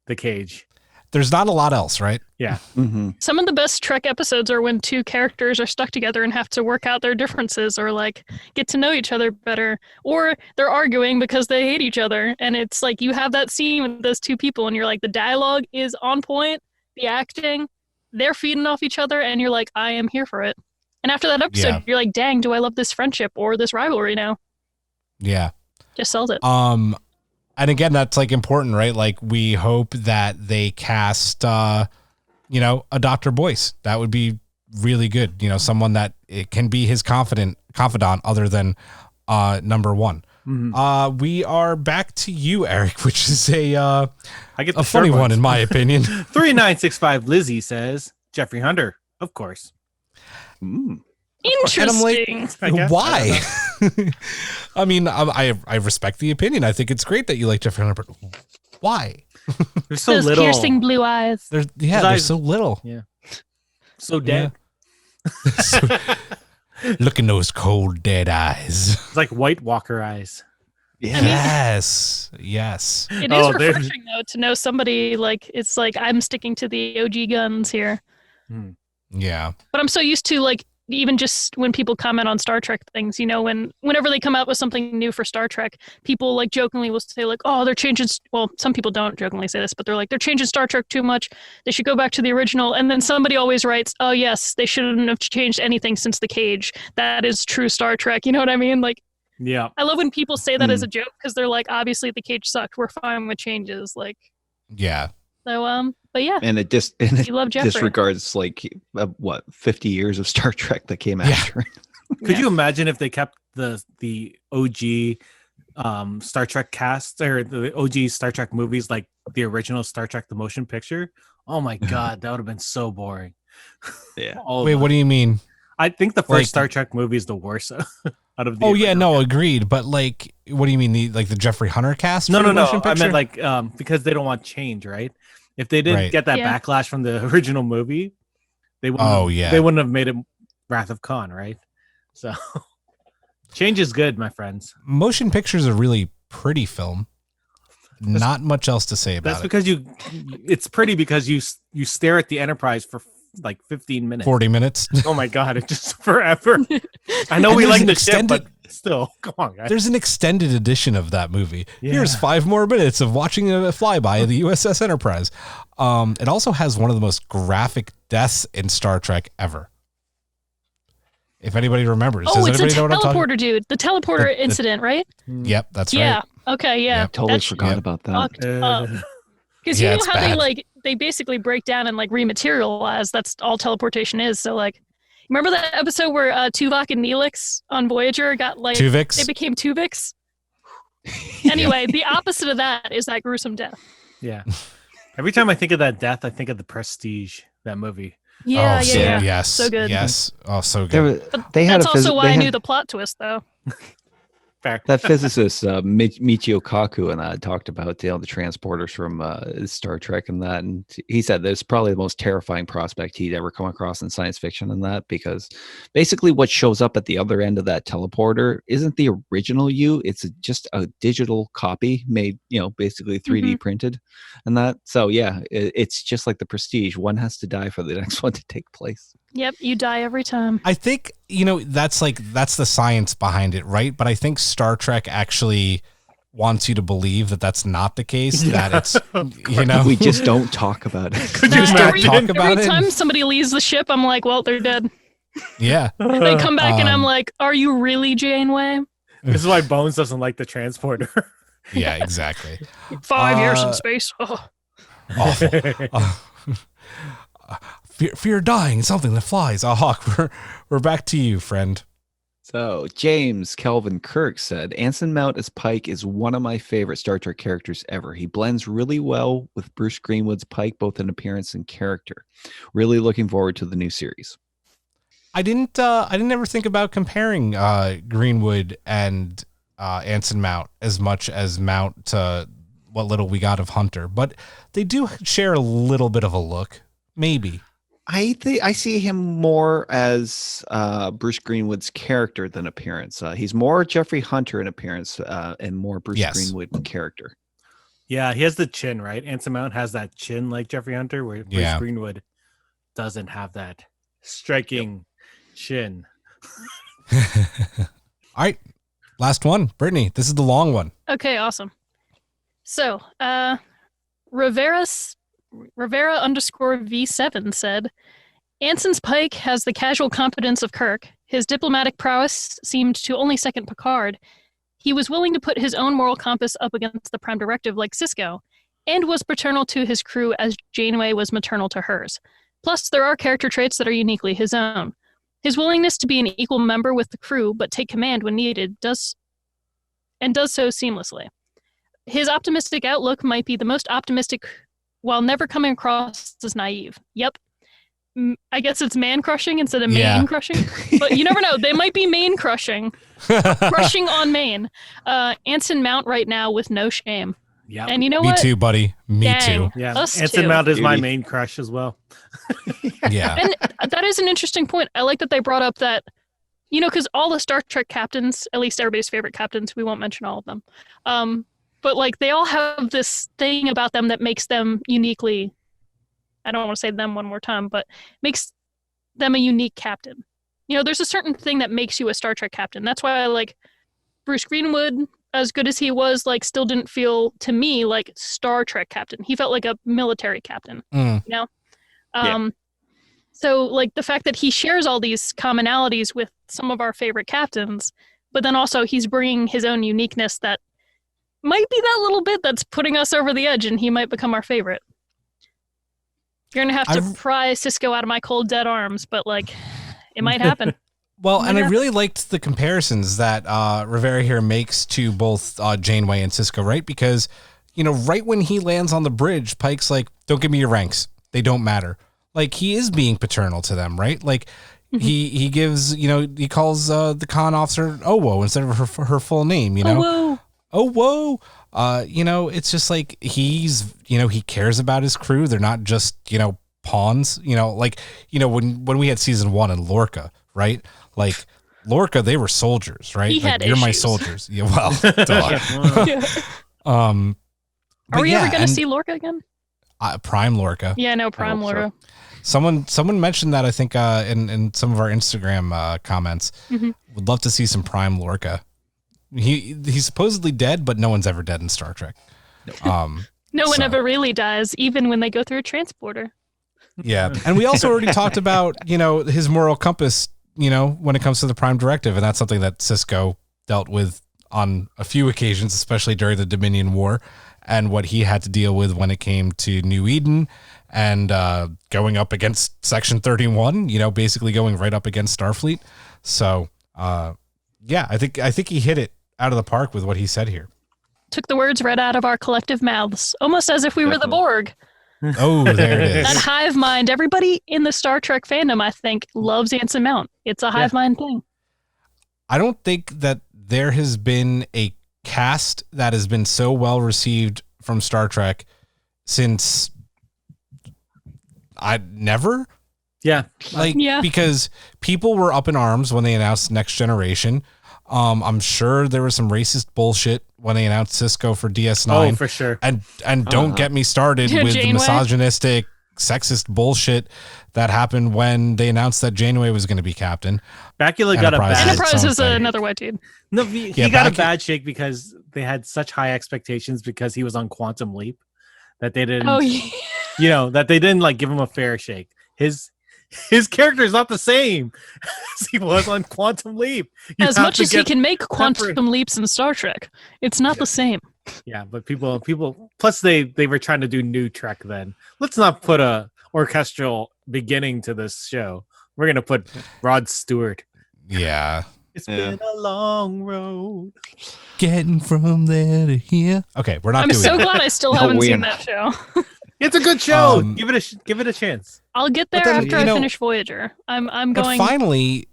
the cage. There's not a lot else, right? Yeah. Mm-hmm. Some of the best Trek episodes are when two characters are stuck together and have to work out their differences or like get to know each other better, or they're arguing because they hate each other. And it's like you have that scene with those two people and you're like, the dialogue is on point, the acting, they're feeding off each other, and you're like, I am here for it. And after that episode, you're like, dang, do I love this friendship or this rivalry now? Yeah. Just sells it. And again, that's like important, right? Like we hope that they cast, a Dr. Boyce. That would be really good. Someone that it can be his confidant other than number one. Mm-hmm. We are back to you, Erik, which is a I get the funny short one in my opinion. 3965 Lizzie says Jeffrey Hunter, of course. Interesting. I guess. Why? I mean, I respect the opinion. I think it's great that you like Jeffrey Hunter, but why? There's so Those little. piercing blue eyes. There's so little. Yeah. So dead. So, look in those cold, dead eyes. It's like White Walker eyes. Yes. It is there's- refreshing though to know somebody like it's like I'm sticking to the OG guns here. Yeah. But I'm so used to like even just when people comment on Star Trek things, whenever they come out with something new for Star Trek, people like jokingly will say like, oh, they're changing. Well, some people don't jokingly say this, but they're like, they're changing Star Trek too much. They should go back to the original. And then somebody always writes, oh yes, they shouldn't have changed anything since the cage. That is true Star Trek. You know what I mean? Like, Yeah. I love when people say that as a joke because they're like, obviously the cage sucked. We're fine with changes. Like, Yeah. so, but yeah, And it you love Jeffrey. disregards 50 years of Star Trek that came after. Could you imagine if they kept the OG Star Trek cast or the OG Star Trek movies like the original Star Trek the motion picture? Oh my god, that would have been so boring. Yeah. Wait, what do you mean? I think the first Like- Star Trek movie is the worst out of the Oh yeah, original. no, agreed. But like, what do you mean? The Jeffrey Hunter cast? No, for no, the no. motion I picture? meant like because they don't want change, right? If they didn't Right. get that Yeah. backlash from the original movie, they wouldn't Oh, yeah. they wouldn't have made it Wrath of Khan, right? So change is good, my friends. Motion pictures a really pretty film. Not much else to say That's about it. because it's pretty because you stare at the Enterprise for like 15 minutes. 40 minutes. Oh my god, it's just forever. I know And we there's like an the ship, extended- but still, come on, guys. There's an extended edition of that movie. Here's Yeah. 5 more minutes of watching a flyby of the USS Enterprise. It also has one of the most graphic deaths in Star Trek ever. If anybody remembers. Oh, Does it's a anybody know what I'm talking teleporter, dude. The teleporter incident, right? Yep, that's Yeah. right. Okay. Yeah. Yep. Totally That's forgot Yep. about that. fucked up. Because Yeah, you it's know how bad. they basically break down and like rematerialize. That's all teleportation is. So like, remember that episode where Tuvok and Neelix on Voyager got like Tuvix. they became Tuvix? Anyway, the opposite of that is that gruesome death. Yeah. Every time I think of that death, I think of the Prestige, that movie. Yeah, so, yeah. Yes. So good. Yes. Oh, so There good. was, But they had that's a phys- also why they I had- knew the plot twist, though. Fair. that physicist Michio Kaku and I talked about the transporters from Star Trek and that, and he said that's probably the most terrifying prospect he'd ever come across in science fiction and that, because basically what shows up at the other end of that teleporter isn't the original you, it's just a digital copy made, basically 3D printed and that. So yeah, it's just like the Prestige. One has to die for the next one to take place. Yep, you die every time. I think, that's the science behind it, right? But I think Star Trek actually wants you to believe that that's not the case, that it's, We just don't talk about it. just every don't talk about every it. time somebody leaves the ship, I'm like, well, they're dead. Yeah. They come back and I'm Um, like, "Are you really Janeway?" This is why Bones doesn't like the transporter. Yeah, exactly. 5 years in Uh, space. Oh. Awful. Fear dying, something that flies. Hawk, we're back to you, friend. So James Kelvin Kirk said, Anson Mount as Pike is one of my favorite Star Trek characters ever. He blends really well with Bruce Greenwood's Pike, both in appearance and character. Really looking forward to the new series. I didn't ever think about comparing Greenwood and Anson Mount as much as Mount to what little we got of Hunter, but they do share a little bit of a look, maybe. I see him more as Bruce Greenwood's character than appearance. He's more Jeffrey Hunter in appearance and more Bruce Greenwood character. Yeah, he has the chin, right? Anson Mount has that chin like Jeffrey Hunter, where Bruce Greenwood doesn't have that striking chin. All right, last one, Brittany. This is the long one. Okay, awesome. So, Rivera _V7 said, Anson's Pike has the casual competence of Kirk. His diplomatic prowess seemed to only second Picard. He was willing to put his own moral compass up against the Prime Directive like Sisko, and was paternal to his crew as Janeway was maternal to hers. Plus, there are character traits that are uniquely his own. His willingness to be an equal member with the crew but take command when needed does so seamlessly. His optimistic outlook might be the most optimistic while never coming across as naive. Yep. I guess it's man-crushing instead of main-crushing. But you never know. They might be main-crushing. Crushing on main. Anson Mount right now with no shame. Yeah. And you know Me what? too, buddy. Me Dang. too. Yeah. Us Anson too. Mount is my main crush as well. Yeah. And that is an interesting point. I like that they brought up that, you know, because all the Star Trek captains, at least everybody's favorite captains, we won't mention all of them, but like they all have this thing about them that makes them uniquely, I don't want to say them one more time, but makes them a unique captain. You know, there's a certain thing that makes you a Star Trek captain. That's why I like Bruce Greenwood, as good as he was, like still didn't feel to me like Star Trek captain. He felt like a military captain, you know? So like the fact that he shares all these commonalities with some of our favorite captains, but then also he's bringing his own uniqueness that might be that little bit that's putting us over the edge and he might become our favorite. You're going to have to pry Sisko out of my cold dead arms, but like it might happen. Well, and I really liked the comparisons that Rivera here makes to both Janeway and Sisko, right? Because, you know, right when he lands on the bridge, Pike's like, don't give me your ranks. They don't matter. Like, he is being paternal to them, right? Like, he gives, you know, he calls the con officer Owo instead of her full name, you know? Oh, whoa. You know, it's just like he's, you know, he cares about his crew. They're not just, you know, pawns, you know, like, you know, when we had season 1 in Lorca, right? Like Lorca, they were soldiers, right? He like, had you're my issues. soldiers. Yeah, well, Are we ever going to see Lorca again? Prime Lorca. Yeah, no, Prime Lorca. So. Someone mentioned that, I think, in some of our Instagram comments. Would love to see some Prime Lorca. He's supposedly dead, but no one's ever dead in Star Trek. No one ever really dies, even when they go through a transporter. Yeah. And we also already talked about, you know, his moral compass, you know, when it comes to the Prime Directive. And that's something that Sisko dealt with on a few occasions, especially during the Dominion War, and what he had to deal with when it came to New Eden and going up against Section 31, you know, basically going right up against Starfleet. So, yeah, I think he hit it out of the park with what he said here. Took the words right out of our collective mouths, almost as if we were the Borg. Oh, there it is. That hive mind. Everybody in the Star Trek fandom, I think, loves Anson Mount. It's a hive mind thing. I don't think that there has been a cast that has been so well received from Star Trek since never. Yeah. Because people were up in arms when they announced Next Generation. I'm sure there was some racist bullshit when they announced Sisko for DS9. Oh, for sure. And don't get me started with the misogynistic, sexist bullshit that happened when they announced that Janeway was going to be captain. Bakula got a bad... Enterprise is another white dude. No, he got a bad shake because they had such high expectations because he was on Quantum Leap that they didn't... you know, that they didn't like give him a fair shake. His his character is not the same as he was on Quantum Leap. You As have much to as he get can make separate. quantum leaps in Star Trek, it's not the same. Yeah, but people. Plus, they were trying to do new Trek. Then let's not put a orchestral beginning to this show. We're gonna put Rod Stewart. Yeah. It's been a long road. Getting from there to here. Okay, we're not I'm doing so that. glad I still No, haven't we seen are that show. It's a good show. Um, Give it a chance. I'll get there then, after you I know- finish Voyager. I'm But going. finally,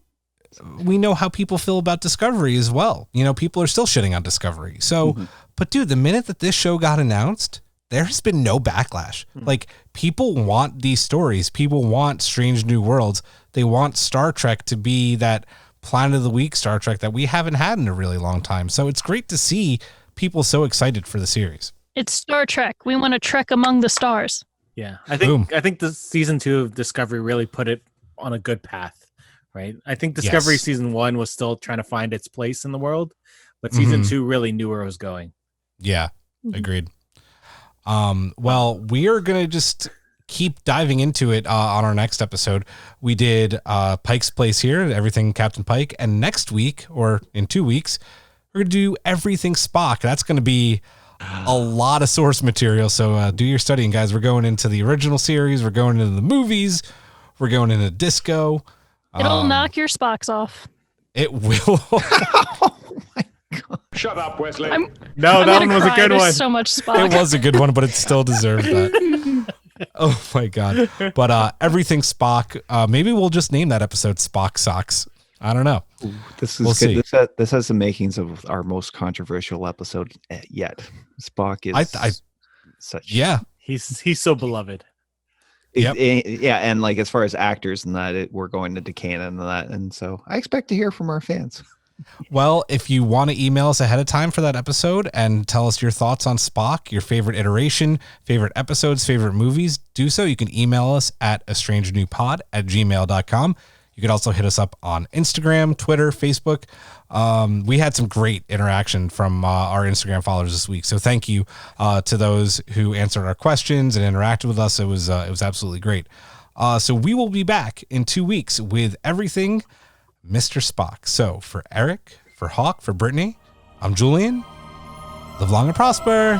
we know how people feel about Discovery as well. You know, people are still shitting on Discovery. So, but dude, the minute that this show got announced, there has been no backlash. Like, people want these stories. People want Strange New Worlds. They want Star Trek to be that Planet of the Week Star Trek that we haven't had in a really long time. So it's great to see people so excited for the series. It's Star Trek. We want to trek among the stars. Yeah, I Boom. think the season 2 of Discovery really put it on a good path, right? I think Discovery Yes. season 1 was still trying to find its place in the world, but season 2 really knew where it was going. Yeah, agreed. Well, we are going to just keep diving into it on our next episode. We did Pike's Place here, everything Captain Pike, and next week, or in 2 weeks, we're going to do everything Spock. That's going to be a lot of source material, so do your studying, guys. We're going into the original series, we're going into the movies, we're going into disco. It'll knock your Spocks off. It will. Shut up, Wesley. I'm No, that gonna one was a cry. good There's one. so much Spock. It was a good one, but it still deserved that. Oh my god. But everything Spock, maybe we'll just name that episode Spock Socks. I don't know. This is We'll good. see. This has the makings of our most controversial episode yet. Spock is I such. yeah. He's so beloved. Yep. Yeah, and like as far as actors and that, we're going into canon and that, and so I expect to hear from our fans. Well, if you want to email us ahead of time for that episode and tell us your thoughts on Spock, your favorite iteration, favorite episodes, favorite movies, do so. You can email us at astrangenewpod@gmail.com. You can also hit us up on Instagram, Twitter, Facebook. We had some great interaction from our Instagram followers this week. So thank you to those who answered our questions and interacted with us. It was absolutely great. So we will be back in 2 weeks with everything Mr. Spock. So for Erik, for Hawk, for Brittany, I'm Julian. Live long and prosper.